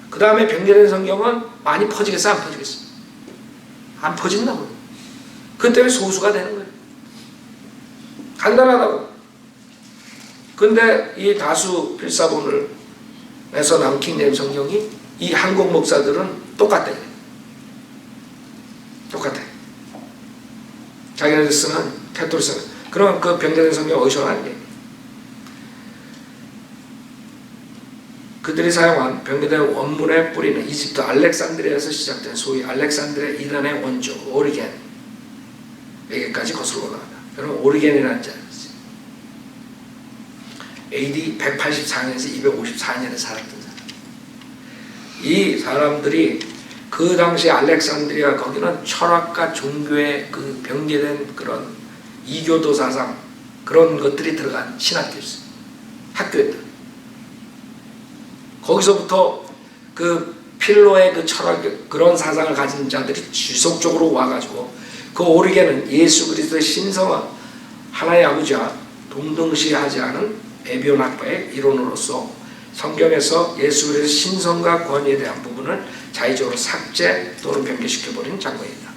그 다음에 변경된 성경은 많이 퍼지겠어요? 안 퍼지겠어요? 안 퍼진다고요. 그 때문에 소수가 되는 거예요. 간단하다고. 근데 이 다수 필사본을 에서 나온 킹제임스 성경이 이 한국 목사들은 똑같대요. 똑같아. 자기네들 쓰는 캐톨릭 쓰는. 그럼 그 변경된 성경 어디서 나왔냐? 그들이 사용한 변경된 원문의 뿌리는 이집트 알렉산드리아에서 시작된 소위 알렉산드리아 이단의 원조 오리겐에게까지 거슬러 올라간다. 여러분 오리겐이라는 자였어요. AD 184년에서 254년에 살았던 사람. 이 사람들이 그 당시 알렉산드리아 거기는 철학과 종교의 그 병제된 그런 이교도 사상 그런 것들이 들어간 신학교였어요. 학교였다. 거기서부터 그 필로의 그 철학 그런 사상을 가진 자들이 지속적으로 와가지고 그 오리겐은 예수 그리스도의 신성화 하나의 아버지와 동등시하지 않은 에비온학파의 이론으로서 성경에서 예수 그리스도의 신성과 권위에 대한 부분을 자의적으로 삭제 또는 변개시켜버린 장면이다.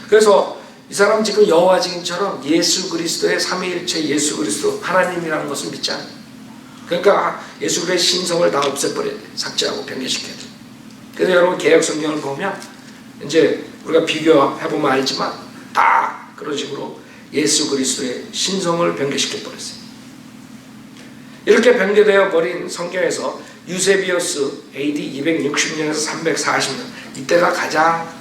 그래서 이 사람 지금 여호와 증인처럼 예수 그리스도의 삼위일체 예수 그리스도 하나님이라는 것을 믿지 않아요. 그러니까 예수 그리스도의 신성을 다 없애버려야 돼. 삭제하고 변개시켜야 돼. 그래서 여러분 개역 성경을 보면 이제 우리가 비교해보면 알지만 다 그런 식으로 예수 그리스도의 신성을 변개시켜버렸어요. 이렇게 변개되어 버린 성경에서 유세비우스 AD 260년에서 340년 이때가 가장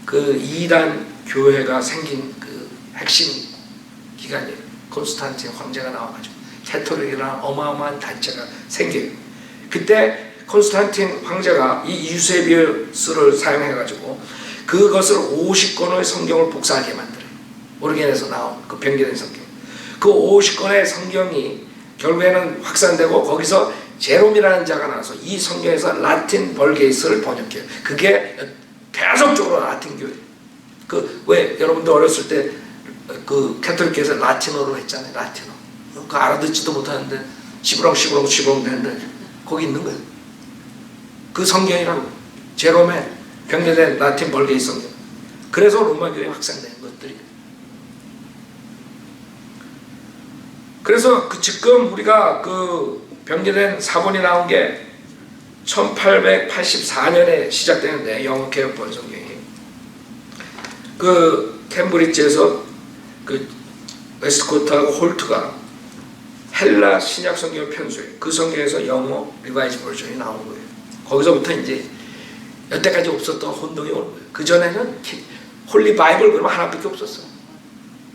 그 이단 교회가 생긴 그 핵심 기간이에요. 콘스탄틴 황제가 나와가지고 캐톨릭이라는 어마어마한 단체가 생겨요. 그때 콘스탄틴 황제가 이 유세비우스를 사용해가지고 그것을 50권의 성경을 복사하게 만들어요. 오리겐에서 나온 그 변개된 성경. 그 50권의 성경이 결국에는 확산되고 거기서 제롬이라는 자가 나와서 이 성경에서 라틴 벌게이스를 번역해요. 그게 계속적으로 라틴 교회. 그 왜 여러분들 어렸을 때 그 캐톨릭교에서 라틴어로 했잖아요. 라틴어. 그 알아듣지도 못하는데 시부렁 되는데 거기 있는 거예요. 그 성경이라고. 제롬의 변개된 라틴 벌게이스 성경. 그래서 로마 교회에 확산된 것들이에요. 그래서 지금 우리가 그 변개된 사본이 나온 게 1884년에 시작되는데 영어 개혁본 성경이 그 캠브리지에서 그 웨스트코트하고 홀트가 헬라 신약 성경 편수에 그 성경에서 영어 리바이즈 버전이 나온 거예요. 거기서부터 이제 여태까지 없었던 혼동이 오는 거예요. 그 전에는 홀리 바이블 그러면 하나밖에 없었어.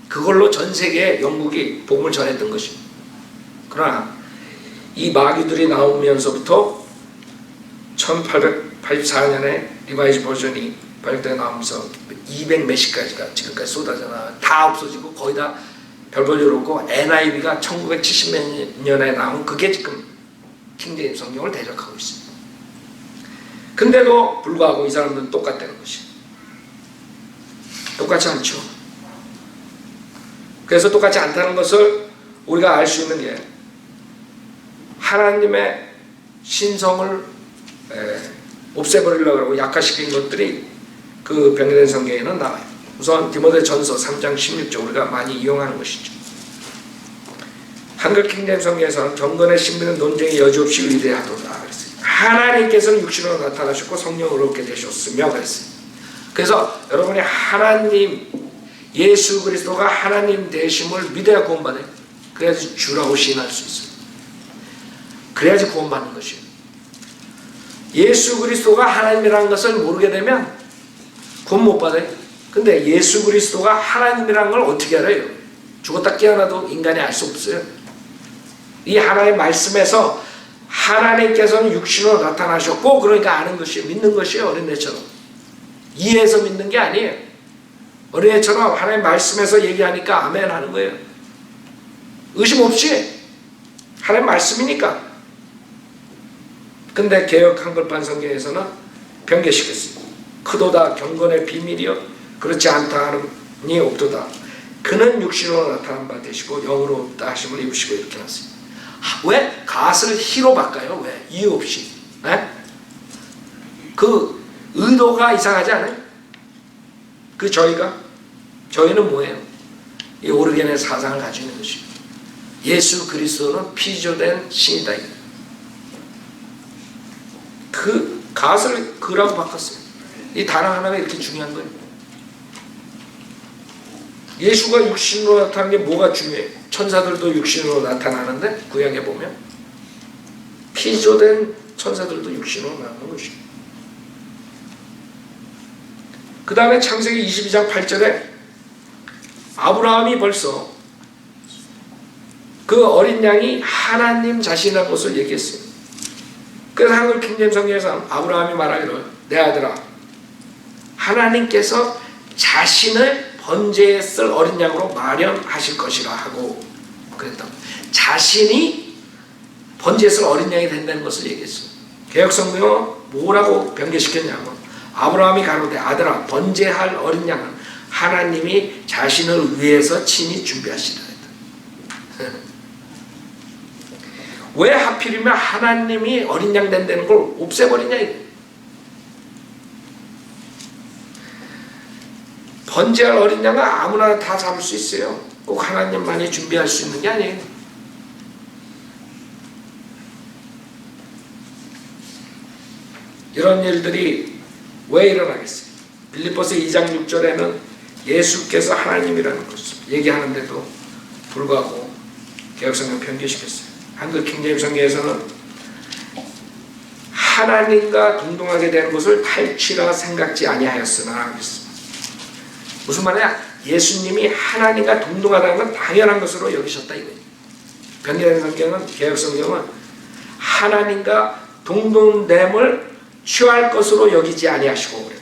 그걸로 전 세계에 영국이 복음을 전했던 것입니다. 그러나 이 마귀들이 나오면서부터 1884년에 리바이즈 버전이 번역되어 나오면서 200 몇십 가지가 지금까지 쏟아져 나와 다 없어지고 거의 다 별볼일 없고 NIV가 1970년에 나온 그게 지금 킹제임스 성경을 대적하고 있습니다. 근데도 불구하고 이 사람들은 똑같다는 것이 똑같지 않죠. 그래서 똑같지 않다는 것을 우리가 알 수 있는 게 하나님의 신성을 없애버리려고 하고 약화시킨 것들이 그 변개된 성경에는 나와요. 우선 디모데전서 3장 16절 우리가 많이 이용하는 것이죠. 한글 킹제임스 성경에서는 경건의 신비는 논쟁의 여지없이 위대하도다 그랬어요. 하나님께서는 육신으로 나타나셨고 성령으로 얻게 되셨으며 그랬어요. 그래서 여러분이 하나님 예수 그리스도가 하나님 되심을 믿어야 구원받아요. 그래야지 주라고 시인할 수 있어요. 그래야지 구원받는 것이에요. 예수 그리스도가 하나님이라는 것을 모르게 되면 구원 못 받아요. 근데 예수 그리스도가 하나님이라는 걸 어떻게 알아요? 죽었다 깨어나도 인간이 알 수 없어요. 이 하나님의 말씀에서 하나님께서는 육신으로 나타나셨고 그러니까 아는 것이에요. 믿는 것이에요. 어린애처럼. 이해해서 믿는 게 아니에요. 어린애처럼 하나님 말씀에서 얘기하니까 아멘 하는 거예요. 의심 없이 하나님 말씀이니까. 근데 개역 한글판 성경에서는 변개시켰어요. 크도다 경건의 비밀이요 그렇지 않다 하니 없도다. 그는 육신으로 나타난 바 되시고 영으로 없다 하심을 입으시고 이렇게 놨어요. 왜 갓을 히로 바꿔요? 왜? 이유 없이. 네? 그 의도가 이상하지 않아요? 그 저희는 뭐예요? 이 오르겐의 사상을 가지고 있는 것이에요. 예수 그리스도는 피조된 신이다. 그 갓을 그라고 바꿨어요. 이 단어 하나가 이렇게 중요한 거예요. 예수가 육신으로 나타난 게 뭐가 중요해요? 천사들도 육신으로 나타나는데 구약에 보면 피조된 천사들도 육신으로 나오는 것이에요. 그 다음에 창세기 22장 8절에 아브라함이 벌써 그 어린 양이 하나님 자신이라는 것을 얘기했어요. 그래서 한글 킹제임 성경에서 아브라함이 말하기를 내 아들아 하나님께서 자신을 번제에 쓸 어린 양으로 마련하실 것이라 하고 그랬다. 자신이 번제에 쓸 어린 양이 된다는 것을 얘기했어요. 개역성경은 뭐라고 변개시켰냐면 아브라함이 가로되 아들아 번제할 어린 양은 하나님이 자신을 위해서 친히 준비하시라 했다. 왜 하필이면 하나님이 어린 양 된다는 걸 없애버리냐 이게. 번제할 어린 양은 아무나 다 잡을 수 있어요. 꼭 하나님만이 준비할 수 있는 게 아니에요. 이런 일들이 왜 일어나겠어요? 빌립보서 2장 6절에는 예수께서 하나님이라는 것을 얘기하는데도 불구하고 개역성경 변개시켰어요. 한글 킹제임 성경에서는 하나님과 동등하게 되는 것을 탈취라 생각지 아니하였으나 그랬습니다. 무슨 말이야? 예수님이 하나님과 동등하다는 건 당연한 것으로 여기셨다 이거예요. 변개된 성경은 개역성경은 하나님과 동등됨을 취할 것으로 여기지 아니하시고 그래요.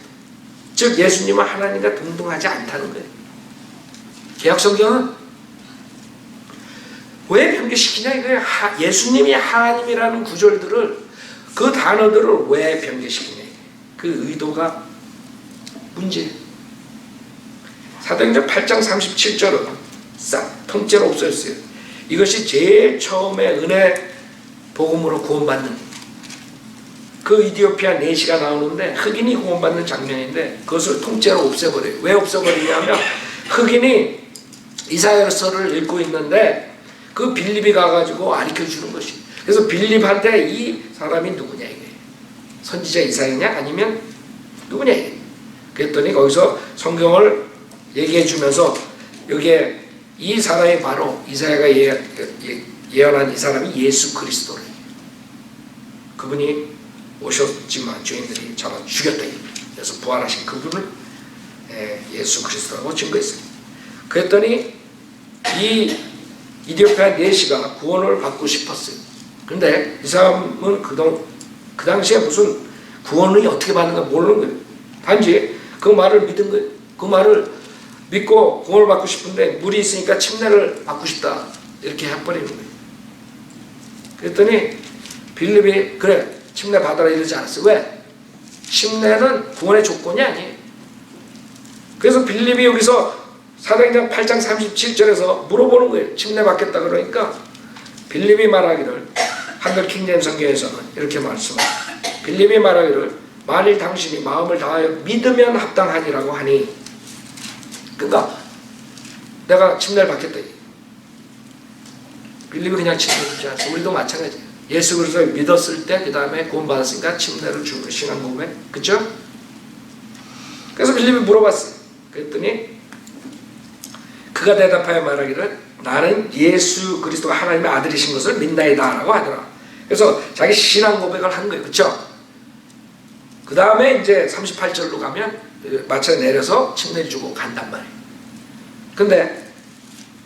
즉 예수님은 하나님과 동등하지 않다는 거예요. 개역성경은 왜 변개시키냐 이거예요. 예수님이 하나님이라는 구절들을 그 단어들을 왜 변개시키냐 그 의도가 문제예요. 사도행전 8장 37절은 싹 통째로 없어졌어요. 이것이 제일 처음에 은혜 복음으로 구원받는 그 이디오피아 내시가 나오는데 흑인이 구원받는 장면인데 그것을 통째로 없애버려요. 왜 없애버리냐면 흑인이 이사야서를 읽고 있는데 그 빌립이 가가지고 가르쳐주는 것이. 그래서 빌립한테 이 사람이 누구냐 이게 선지자 이사야냐 아니면 누구냐 이게. 그랬더니 거기서 성경을 얘기해주면서 여기에 이 사람이 바로 이사야가 예언한 이 사람이 예수 그리스도래. 그분이 오셨지만 죄인들이 잡아 죽였다. 그래서 부활하신 그분을 예수 그리스도라고 증거했어요. 그랬더니 이 이디오피아 내시가 구원을 받고 싶었어요. 근데 이 사람은 그 당시에 무슨 구원이 어떻게 받는가 모르는 거예요. 단지 그 말을 믿은 거예요. 그 말을 믿고 구원을 받고 싶은데 물이 있으니까 침례를 받고 싶다 이렇게 해버리는 거예요. 그랬더니 빌립이 그래 침례 받아라 이러지 않았어요. 왜? 침례는 구원의 조건이 아니에요. 그래서 빌립이 여기서 사도행전 8장 37절에서 물어보는 거예요. 침례 받겠다 그러니까 빌립이 말하기를 한글 킹제임 성경에서는 이렇게 말씀합니다. 빌립이 말하기를 만일 당신이 마음을 다하여 믿으면 합당하니라고 하니 그러니까 내가 침례를 받겠다. 빌립이 그냥 침례를 주지 않았어. 우리도 마찬가지예요. 예수 그리스도를 믿었을 때 그 다음에 구원받았으니까 침례를 주고 신앙 고백. 그쵸? 그래서 빌립이 물어봤어요. 그랬더니 그가 대답하여 말하기를 나는 예수 그리스도가 하나님의 아들이신 것을 믿나이다 라고 하더라. 그래서 자기 신앙 고백을 한 거예요. 그쵸? 그 다음에 이제 38절로 가면 마차 내려서 침례를 주고 간단 말이에요. 근데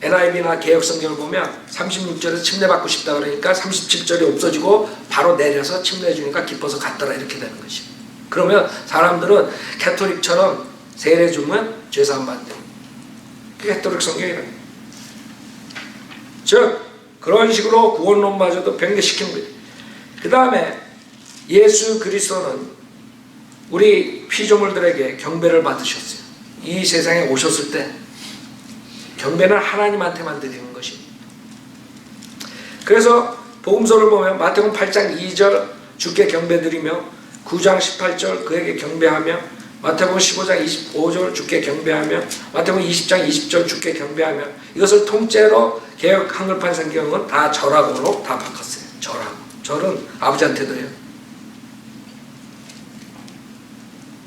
NIV나 개역성경을 보면 36절에서 침례 받고 싶다 그러니까 37절이 없어지고 바로 내려서 침례 주니까 기뻐서 갔더라 이렇게 되는 것이에요. 그러면 사람들은 캐토릭처럼 세례 주면 죄사함 받는 그게 캐토릭 성경이래요. 즉 그런 식으로 구원론마저도 변개시키는 거예요. 그 다음에 예수 그리스도는 우리 피조물들에게 경배를 받으셨어요. 이 세상에 오셨을 때 경배는 하나님한테만 드리는 것이. 그래서 복음서를 보면 마태복음 8장 2절 주께 경배드리며 9장 18절 그에게 경배하며 마태복음 15장 25절 주께 경배하며 마태복음 20장 20절 주께 경배하며 이것을 통째로 개역 한글판 성경은 다 절하고로 다 바꿨어요. 절하고. 절은 아버지한테 드려요.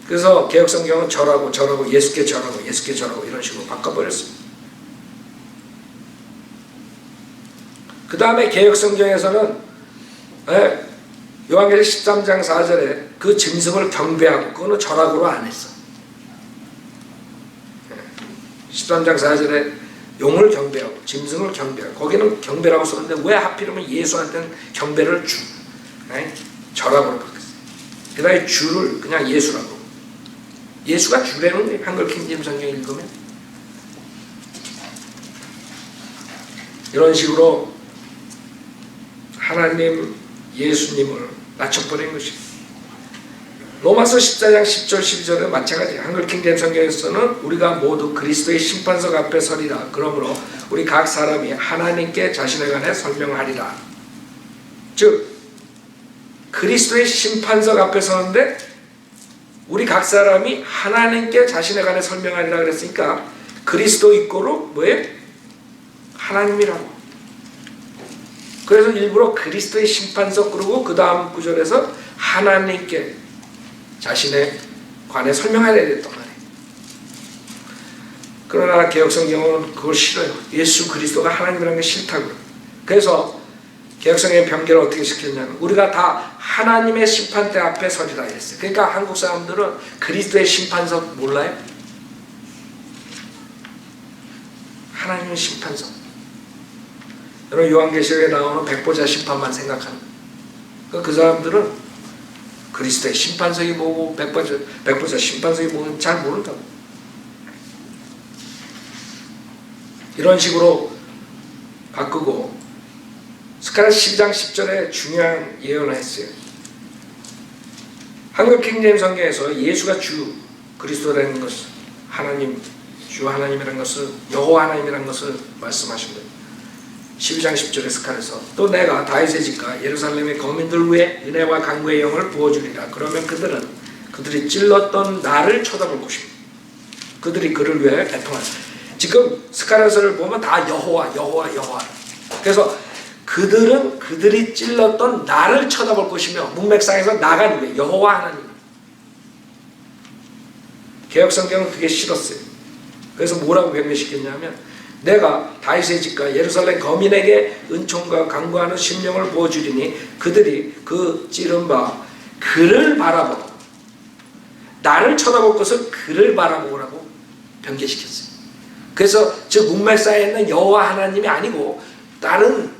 그래서 개역 성경은 절하고 절하고 예수께 절하고 예수께 절하고 이런 식으로 바꿔버렸습니다. 그 다음에 개역 성경에서는 요한계시록 13장 4절에 그 짐승을 경배하고 그거는 절하고로 안 했어. 13장 4절에 용을 경배하고 짐승을 경배하고 거기는 경배라고 썼는데 왜 하필이면 예수한테는 경배를 절하고로 바꿨어요. 그 다음에 주를 그냥 예수라고. 예수가 주라는 거예요. 한글 킹제임스 성경 읽으면. 이런 식으로 하나님 예수님을 낮춰버린 것이에요. 로마서 14장 10절 12절은 마찬가지예요. 한글 킹제임스 성경에서는 우리가 모두 그리스도의 심판석 앞에 서리라. 그러므로 우리 각 사람이 하나님께 자신에 관해 설명하리라. 즉 그리스도의 심판석 앞에 서는데 우리 각 사람이 하나님께 자신에 관해 설명하리라 그랬으니까 그리스도 이꼬로 뭐예요? 하나님이라고. 그래서 일부러 그리스도의 심판석 그러고 그 다음 구절에서 하나님께 자신에 관해 설명해야 됐단 말이에요. 그러나 개역성경은 그걸 싫어요. 예수 그리스도가 하나님이라는 게 싫다고요. 그래서 개역성경의 변개를 어떻게 시켰냐면 우리가 다 하나님의 심판대 앞에 서리라 했어요. 그러니까 한국 사람들은 그리스도의 심판석 몰라요? 하나님의 심판석. 여러분 요한계시록에 나오는 백보자 심판만 생각하는 그 사람들은 그리스도의 심판석이 뭐고 백보자 심판석이 뭐는 잘 모른다고. 이런 식으로 바꾸고 스가랴 12장 10절에 중요한 예언을 했어요. 한글 킹제임스 성경에서 예수가 주 그리스도라는 것을 하나님 주 하나님이라는 것을 여호와 하나님이라는 것을 말씀하신 거예요. 12장 10절에 스가랴에서 또 내가 다윗의 집과 예루살렘의 거민들 위에 은혜와 강구의 영을 부어주리라. 그러면 그들이 찔렀던 나를 쳐다볼 것입니다. 그들이 그를 위해 애통하리라. 지금 스가랴서를 보면 다 여호와. 그래서 그들이 찔렀던 나를 쳐다볼 것이며 문맥상에서 나가 누구예요? 여호와 하나님. 개역성경은 그게 싫었어요. 그래서 뭐라고 변개시켰냐면 내가 다윗의 집과 예루살렘 거민에게 은총과 강구하는 심령을 부어주리니 그들이 그 찌른 바 그를 바라보고 나를 쳐다볼 것을 그를 바라보라고 변개시켰어요. 그래서 즉 문맥상에 있는 여호와 하나님이 아니고 다른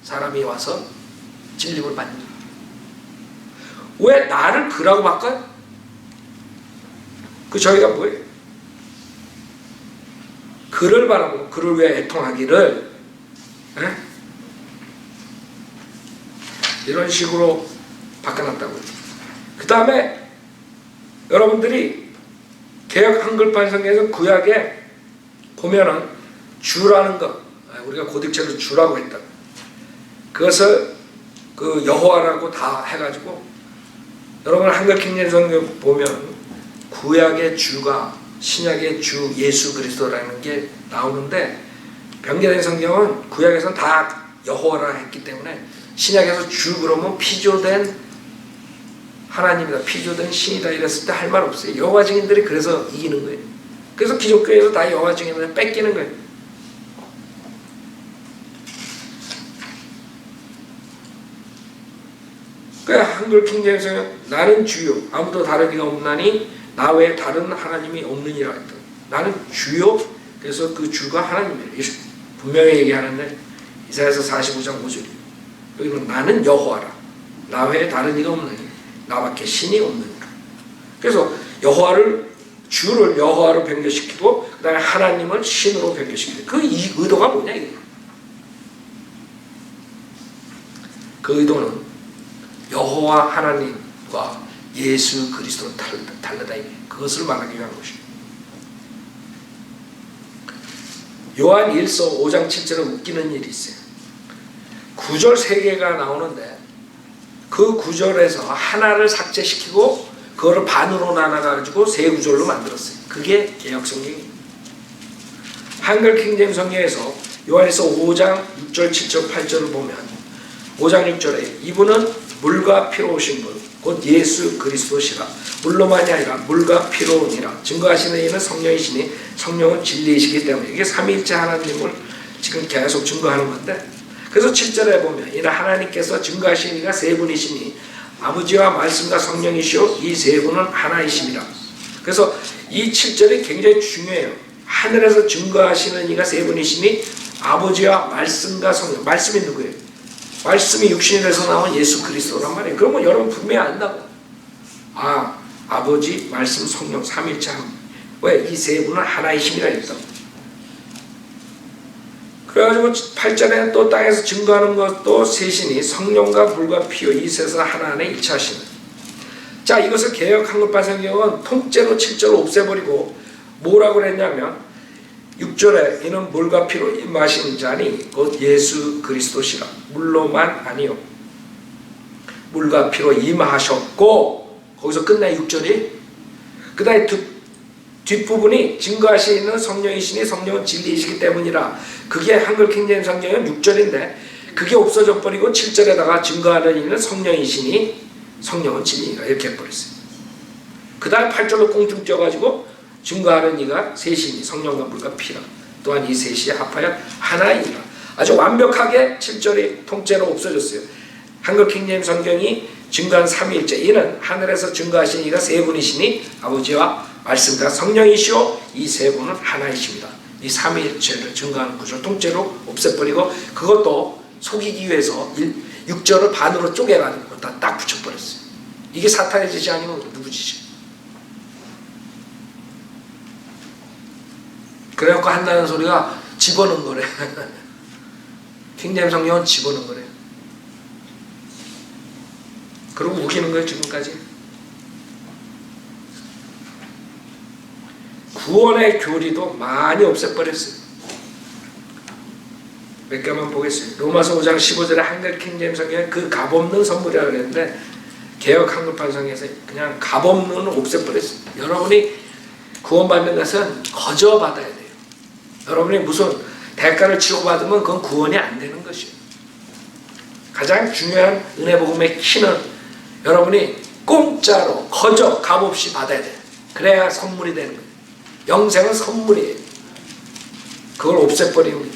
사람이 와서 진림을 받는 거예요. 왜 나를 그라고 바꿔요? 그 저희가 뭐예요? 그를 바라보고 그를 위해 애통하기를 이런 식으로 바꿔놨다고요. 그 다음에 여러분들이 개역 한글판 성경에서 구약에 보면은 주라는 것 우리가 고딕체로 주라고 했다. 그것을 그 여호와라고 다 해가지고 여러분 한글 킹제임스 성경 보면 구약의 주가 신약의 주 예수 그리스도라는 게 나오는데 변개된 성경은 구약에서는 다 여호와라 했기 때문에 신약에서 주 그러면 피조된 하나님이다 피조된 신이다 이랬을 때 할 말 없어요. 여호와 증인들이 그래서 이기는 거예요. 그래서 기독교에서 다 여호와 증인을 뺏기는 거예요. 한글 킹제임스는 나는 주요 아무도 다른 이가 없나니 나 외에 다른 하나님이 없느니라 했다. 나는 주요 그래서 그 주가 하나님이에요. 분명히 얘기하는데 이사야서 45장 5절이에요. 여기는 나는 여호와라 나 외에 다른 이가 없느니 나밖에 신이 없느니라. 그래서 주를 여호와로 변개시키고 그 다음에 하나님을 신으로 변개시키고 그 의도가 뭐냐 이게. 그 의도는 여호와 하나님과 예수 그리스도는 다르다. 그것을 말하기 위한 것입니다. 요한 1서 5장 7절에 웃기는 일이 있어요. 구절 3개가 나오는데 그 구절에서 하나를 삭제시키고 그거를 반으로 나눠가지고 3구절로 만들었어요. 그게 개역성경입니다. 한글 킹제임스 성경에서 요한일서 5장 6절 7절 8절을 보면 5장 6절에 이분은 물과 피로 오신 분 곧 예수 그리스도시라. 물로만이 아니라 물과 피로 오니라. 증거하시는 이는 성령이시니 성령은 진리이시기 때문에 이게 삼위일체 하나님을 지금 계속 증거하는 건데, 그래서 7절에 보면 이는 하나님께서 증거하신 이가 세 분이시니 아버지와 말씀과 성령이시오 이 세 분은 하나이심이라. 그래서 이 7절이 굉장히 중요해요. 하늘에서 증거하시는 이가 세 분이시니 아버지와 말씀과 성령. 말씀이 누구예요? 말씀이 육신이 돼서 나온 예수 그리스도란 말이에요. 그러면 여러분 분명히 안다고. 아버지, 말씀, 성령, 삼일체 하나님. 왜? 이 세 분은 하나이심이라 했다고. 그래가지고 8절에 또 땅에서 증거하는 것도 셋이니 성령과 물과 피요 이 셋은 하나 안에 일치하시는. 자, 이것을 개역 한글판 성경은 통째로 7절을 없애버리고 뭐라고 그랬냐면 6절에 이는 물과 피로 임하신 자니 곧 예수 그리스도시라. 물로만 아니요 물과 피로 임하셨고, 거기서 끝내 6절이. 그 다음에 뒷부분이 증거하시는 성령이시니 성령은 진리이시기 때문이라. 그게 한글 킹제임스 성경은 6절인데 그게 없어져 버리고 7절에다가 증거하는 이는 성령이시니 성령은 진리니라 이렇게 해버렸어요. 그 다음 8절로 꽁충 띄어가지고 증거하는 이가 셋이니 성령과 물과 피라. 또한 이 셋이 합하여 하나이니라. 아주 완벽하게 7절이 통째로 없어졌어요. 한글 킹제임스 성경이 증거한 삼위일체 이는 하늘에서 증거하신 이가 세 분이시니 아버지와 말씀과 성령이시오 이 세 분은 하나이십니다. 이 삼위일체를 증거하는 구절 통째로 없애버리고 그것도 속이기 위해서 6절을 반으로 쪼개가지고 딱 붙여버렸어요. 이게 사탄의 짓이 아니면 누구 짓이에요? 그래갖고 한다는 소리가 집어넣은 거래. 킹제임스 성경은 집어넣은 거래. 그리고 우기는 거예요 지금까지. 구원의 교리도 많이 없애버렸어요. 몇 개만 보겠습니다. 로마서 5장 15절에 한글 킹제임스 성경에 그 값없는 선물이라고 그랬는데 개역 한글판 성경에서 그냥 값없는 없애버렸어요. 여러분이 구원받는 것은 거저 받아야 돼요. 여러분이 무슨 대가를 치고받으면 그건 구원이 안 되는 것이에요. 가장 중요한 은혜복음의 키는 여러분이 공짜로 거저 값없이 받아야 돼요. 그래야 선물이 되는 거예요. 영생은 선물이에요. 그걸 없애버리면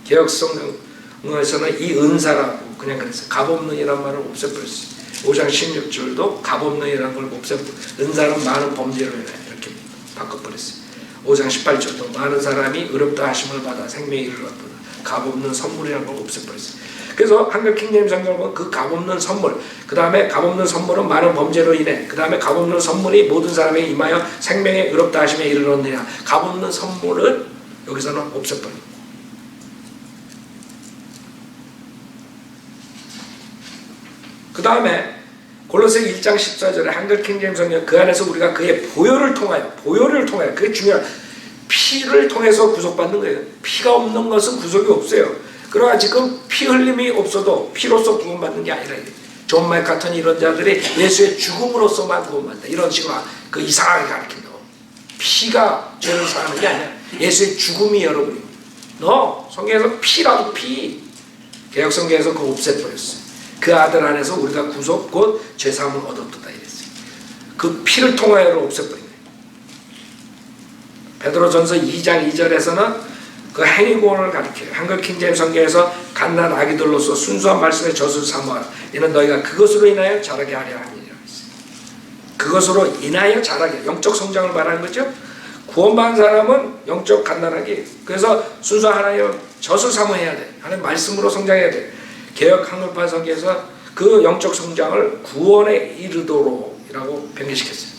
개역성경에서는 이 은사라고 그냥 그랬어요. 값없는 이란 말을 없애버렸어요. 5장 16절도 값없는 이라는 걸 없애버렸어요. 은사는 많은 범죄로 인해 이렇게 바꿔버렸어요. 5장 18절도 많은 사람이 의롭다 하심을 받아 생명에 이르렀다. 값없는 선물이라는 걸 없애버렸어요. 그래서 한글 킹제임스 성경은 그 값없는 선물, 그 다음에 값없는 선물은 많은 범죄로 인해, 그 다음에 값없는 선물이 모든 사람에게 임하여 생명에 의롭다 하심에 이르렀느냐. 값없는 선물을 여기서는 없애버립니다. 그 다음에 골로새 1장 14절에 한글 킹제임스 성경 그 안에서 우리가 그의 보혈을 통하여 그게 중요해요. 피를 통해서 구속받는 거예요. 피가 없는 것은 구속이 없어요. 그러나 지금 피 흘림이 없어도 피로서 구원받는 게 아니라 존 맥카트니 이런 자들이 예수의 죽음으로서만 구원받는다 이런 식으로 그 이상하게 가르친다고. 피가 죄를 사하는 게 아니야. 예수의 죽음이 여러분이 성경에서 피라도 피. 개역성경에서 그거 없애버렸어요. 그 아들 안에서 우리가 구속 곧 죄사함을 얻었다 이랬어요. 그 피를 통하여를 없애버린 거예요. 베드로전서 2장 2절에서는 그 행위구원을 가리켜요. 한글 킹제임스 성경에서 갓난 아기들로서 순수한 말씀의 젖을 삼아라. 이는 너희가 그것으로 인하여 자라게 하려 함이라고 했어요. 그것으로 인하여 자라게, 영적 성장을 말하는 거죠. 구원받은 사람은 영적 갓난하게, 그래서 순수한 하나님의 젖을 삼아야 돼. 하나님 말씀으로 성장해야 돼. 개역 한글판 성경에서 그 영적 성장을 구원에 이르도록이라고 변개시켰어요.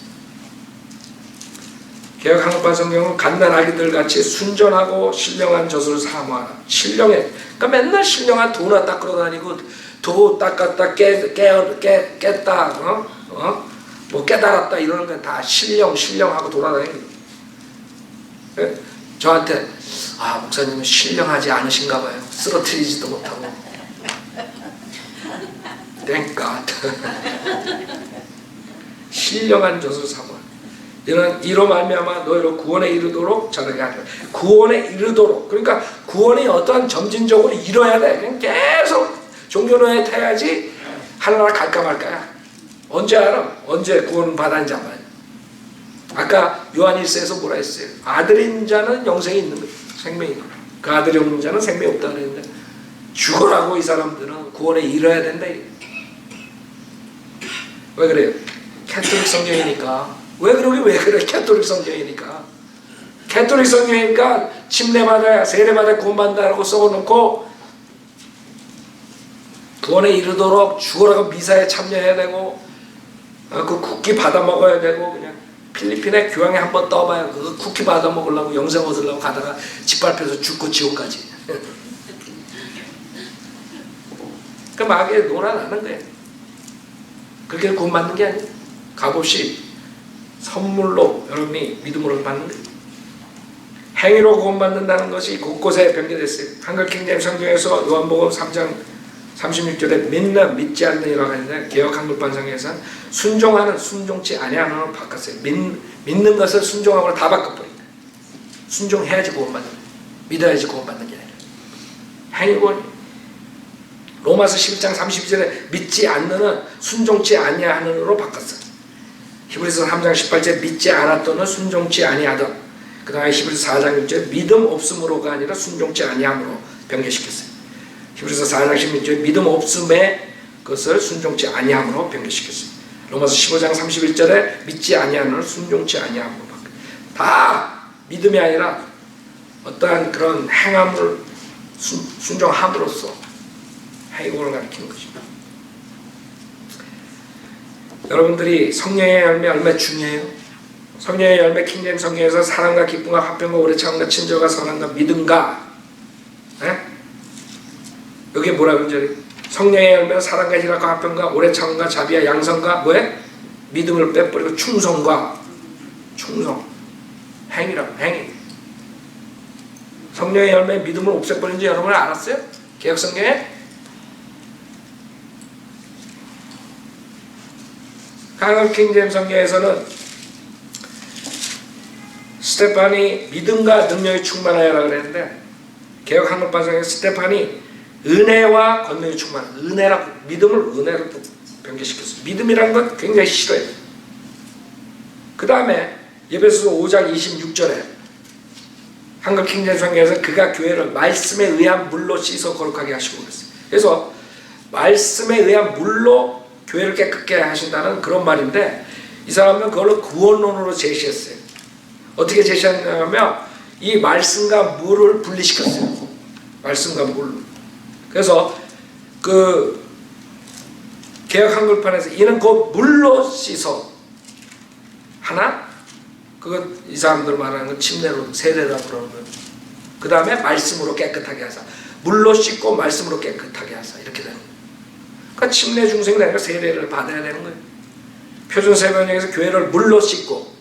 개역 한글판 성경은 갓난 아기들 같이 순전하고 신령한 젖을 사모하라. 신령해. 그러니까 맨날 신령한 도나 닦으러 다니고 도 닦았다 깼다 뭐 깨달았다 이러는 건 다 신령하고 돌아다니는 거예요. 저한테 목사님은 신령하지 않으신가 봐요. 쓰러뜨리지도 못하고. Thank God. 신령한 젖을 삼아. 이로 말미암아 너희로 구원에 이르도록 자라게 하리라. 구원에 이르도록. 그러니까 구원이 어떠한 점진적으로 이뤄야 돼. 그냥 계속 종교노예 타야지 하늘나라 갈까 말까야. 언제 알아? 언제 구원 받았는지 알아요. 아까 요한일서에서 뭐라 했어요? 아들이 있는 자는 영생이 있는 거예요. 생명이 있는 거예요. 그 아들이 없는 자는 생명이 없다 그랬는데 죽으라고 이 사람들은 구원에 이뤄야 된다. 왜 그래요? 캐톨릭 성경이니까. 왜 그래? 캐톨릭 성경이니까. 캐톨릭 성경이니까 침례받아야 세례받아야 구원받는다고 써놓고 구원에 이르도록 죽으라고 미사에 참여해야 되고 그 쿠키 받아 먹어야 되고 그냥 필리핀에 교황에 한번 떠봐야 그 쿠키 받아 먹으려고 영생 얻으려고 가다가 짓밟혀서 죽고 지옥까지. 그 마귀에 놀아나는 거예요. 그렇게 구원받는 게 아니에요. 값없이 선물로 여러분이 믿음으로 받는 거예요. 행위로 구원받는다는 것이 곳곳에 변경됐어요. 한글 킹제임 성경에서 요한복음 3장 36절에 믿는 믿지 않는이라고 하는데 개역 한글판성에서는 순종하는 순종치 아니하는으로 바꿨어요. 믿는 것을 순종함으로 다 바꿔버립니다. 순종해야지 구원받는 거예요. 믿어야지 구원받는 게 아니라 행위구원이에요. 로마서 11장 32절에 믿지 않는은 순종치 아니하는으로 바꿨어요. 히브리서 3장 18절에 믿지 않았더는 순종치 아니하던. 그 다음에 히브리서 4장 6절에 믿음 없음으로가 아니라 순종치 아니함으로 변경시켰어요. 히브리서 4장 16절에 믿음 없음의 것을 순종치 아니함으로 변경시켰어요. 로마서 15장 31절에 믿지 아니하는 순종치 아니함으로 바뀌었어요. 다 믿음이 아니라 어떠한 그런 행함을 순종함으로써 행위를 가리키는 것입니다. 여러분들이 성령의 열매 얼마나 중요해요? 성령의 열매 킹제임 성경에서 사랑과 기쁨과 화평과 오래 참음과 친절과 선함과 믿음과 여기 뭐라 그러죠? 성령의 열매는 사랑과 희락과 화평과 오래 참음과 자비와 양선과 뭐에? 믿음을 빼버리고 충성 행위라고 행위. 성령의 열매 믿음을 없애버린지 여러분 알았어요? 개역성경에? 한글 킹제임 성경에서는 스테판이 믿음과 능력이 충만하여라 그랬는데 개역 한글판성에 스테판이 은혜와 권능이 충만한 은혜라고 믿음을 은혜로 변경시켰어요. 믿음이란 건 굉장히 싫어요. 그 다음에 에베소서 5장 26절에 한글 킹제임 성경에서 그가 교회를 말씀에 의한 물로 씻어 거룩하게 하시고 그랬어요. 그래서 말씀에 의한 물로 교회를 깨끗게 하신다는 그런 말인데 이 사람은 그걸 구원론으로 제시했어요. 어떻게 제시했냐면 이 말씀과 물을 분리시켰어요. 말씀과 물로. 그래서 그 개역 한글판에서 이는 곧 물로 씻어 하나 그거 이 사람들 말하는 건 침례로 세례라고 그러는 거예요. 그 다음에 말씀으로 깨끗하게 하사 물로 씻고 말씀으로 깨끗하게 하사 이렇게 되는 거예요. 그러니까 침례 중생이 아니라 세례를 받아야 되는 거예요. 표준세번역에서 교회를 물로 씻고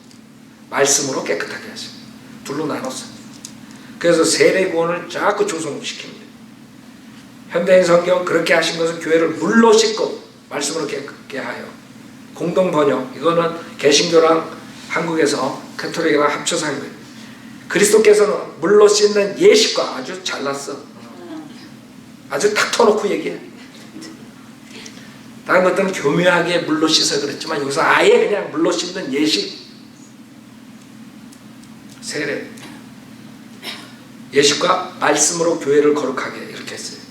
말씀으로 깨끗하게 하세요. 둘로 나눴어요. 그래서 세례 구원을 자꾸 조성시킵니다. 현대인 성경 그렇게 하신 것은 교회를 물로 씻고 말씀으로 깨끗게 하여 공동 번역 이거는 개신교랑 한국에서 가톨릭이랑 합쳐서 한 거예요. 그리스도께서는 물로 씻는 예식과 아주 잘났어. 아주 탁 터놓고 얘기해. 다른 것들은 교묘하게 물로 씻어 그랬지만 여기서 아예 그냥 물로 씻는 예식 세례 예식과 말씀으로 교회를 거룩하게 이렇게 했어요.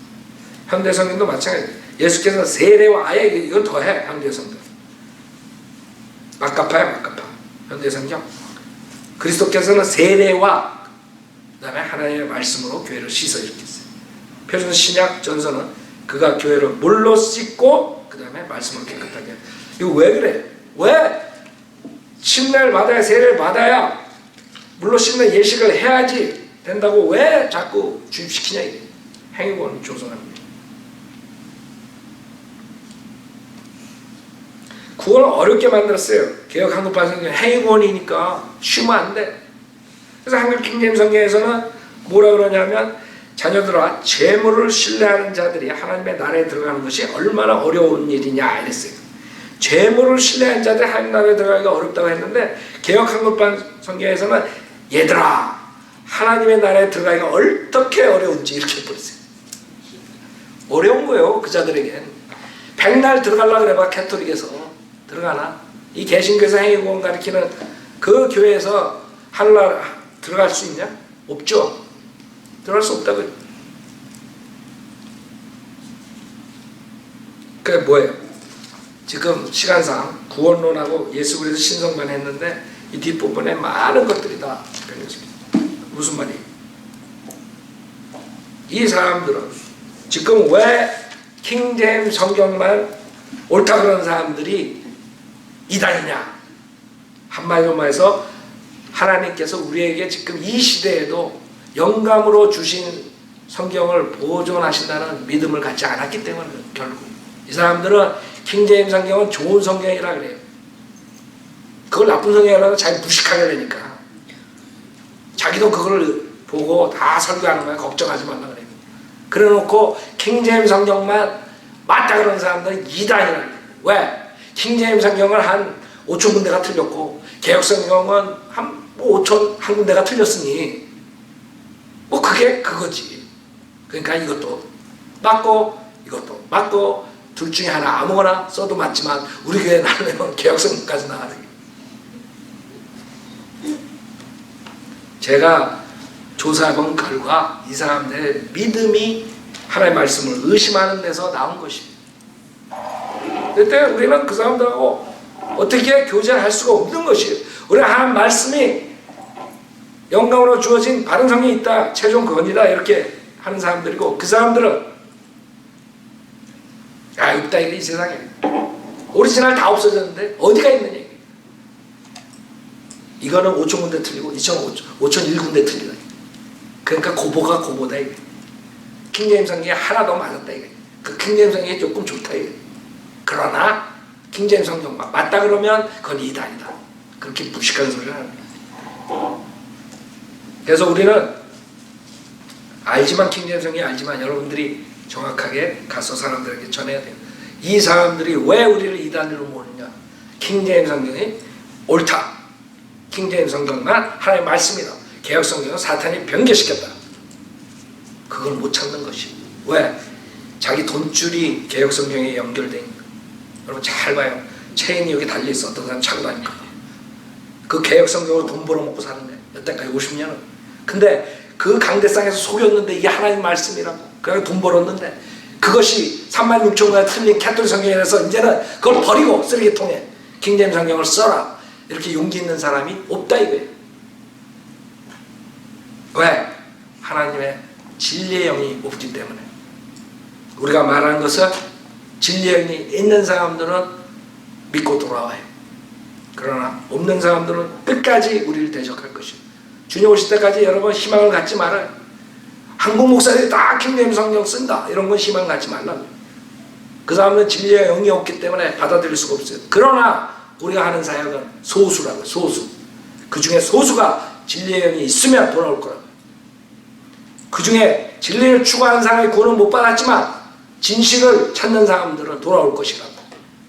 현대성경도 마찬가지예요. 예수께서는 세례와 아예 이건 더해. 현대성경 마카파야 마카파 현대성경 그리스도께서는 세례와 그 다음에 하나님의 말씀으로 교회를 씻어 이렇게 했어요. 표준 신약 전서는 그가 교회를 물로 씻고 그 다음에 말씀으로 깨끗하게 해요. 이거 왜 그래? 왜? 침례를 받아야 세례를 받아야 물로 씻는 예식을 해야지 된다고 왜 자꾸 주입시키냐 이게 행위권 조성합니다. 구원을 어렵게 만들었어요. 개혁 한국판 성경 행위구원이니까 쉬면 안 돼. 그래서 한국 킹제임스 성경에서는 뭐라 그러냐면 자녀들아 재물을 신뢰하는 자들이 하나님의 나라에 들어가는 것이 얼마나 어려운 일이냐 이랬어요. 재물을 신뢰하는 자들이 하나님 나라에 들어가기가 어렵다고 했는데 개혁 한국판 성경에서는 얘들아 하나님의 나라에 들어가기가 어떻게 어려운지 이렇게 해버렸어요. 어려운 거예요. 그 자들에겐. 백날 들어가려고 그래봐. 캐톨릭에서 들어가나? 이 개신교에서 행위구원 가르치는 그 교회에서 하늘나라 들어갈 수 있냐? 없죠. 들어갈 수 없다고요. 그게 뭐예요? 지금 시간상 구원론하고 예수 그리스도 신성만 했는데 이 뒷부분에 많은 것들이 다 걸려있습니다. 무슨 말이에요? 이 사람들은 지금 왜 킹제임스 성경만 옳다 그러는 사람들이 이단이냐? 한마디로 말해서 하나님께서 우리에게 지금 이 시대에도 영감으로 주신 성경을 보존하신다는 믿음을 갖지 않았기 때문에 결국 이 사람들은 킹제임스 성경은 좋은 성경이라 그래요. 그걸 나쁜 성경이라고 잘 무식하게 되니까 자기도 그걸 보고 다 설교하는 거야. 걱정하지 말라 그래요. 그래 놓고 킹제임스 성경만 맞다 그러는 사람들은 이단이라 그래요. 왜? 킹제임스 성경은 한 5천 군데가 틀렸고 개혁 성경은 한 5천 한 군데가 틀렸으니 뭐 그게 그거지. 그러니까 이것도 맞고 이것도 맞고 둘 중에 하나 아무거나 써도 맞지만 우리 교회 나오면 개혁 성경까지 나가는 거예요. 제가 조사해본 결과 이 사람들의 믿음이 하나님의 말씀을 의심하는 데서 나온 것입니다. 그때 우리는 그 사람들하고 어떻게 교제할 수가 없는 것이에요. 우리는 하나님 말씀이 영감으로 주어진 바른 성경이 있다, 최종 권위다 이렇게 하는 사람들이고 그 사람들은 없다 이게 이 세상에 오리지널 다 없어졌는데 어디가 있느냐 이거는 5천 군데 틀리고 5,001군데 틀리다. 그러니까 고보가 고보다 이게. 킹제임스 성경이 하나 더 맞았다 이게. 그 킹제임스 성경이 조금 좋다 이게. 그러나 킹제임스 성경만 맞다 그러면 그건 이단이다. 그렇게 무식한 소리를 하는 거예요. 그래서 우리는 알지만 킹제임스 성경이 알지만 여러분들이 정확하게 가서 사람들에게 전해야 돼요. 이 사람들이 왜 우리를 이단으로 모르냐? 킹제임스 성경이 옳다. 킹제임스 성경만 하나님의 말씀이다. 개혁 성경은 사탄이 변개시켰다. 그걸 못 찾는 것이. 왜? 자기 돈줄이 개혁 성경에 연결되어 있는 거예요. 여러분 잘 봐요. 체인이 여기 달려있어. 어떤 사람 차고 다니까. 그 개혁 성경으로 돈 벌어먹고 사는데 여태까지 50년은. 근데 그 강대상에서 속였는데 이게 하나님 말씀이라고. 그래서 돈 벌었는데 그것이 36,000권에 틀린 캐톨릭 성경에서 이제는 그걸 버리고 쓰레기통에 킹제임스 성경을 써라. 이렇게 용기 있는 사람이 없다 이거예요. 왜? 하나님의 진리의 영이 없기 때문에. 우리가 말하는 것은 진리의 영이 있는 사람들은 믿고 돌아와요. 그러나 없는 사람들은 끝까지 우리를 대적할 것이에요. 주님 오실 때까지 여러분 희망을 갖지 말아요. 한국 목사들이 다 킹제임스 성경 쓴다 이런 건 희망 갖지 말라고. 그 사람은 진리의 영이 없기 때문에 받아들일 수가 없어요. 그러나 우리가 하는 사역은 소수라고요. 소수. 그 중에 소수가 진리의 영이 있으면 돌아올 거라고. 그 중에 진리를 추구하는 사람이 구원을 못 받았지만 진실을 찾는 사람들은 돌아올 것이라고.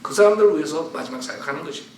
그 사람들을 위해서 마지막 사역하는 것입니다.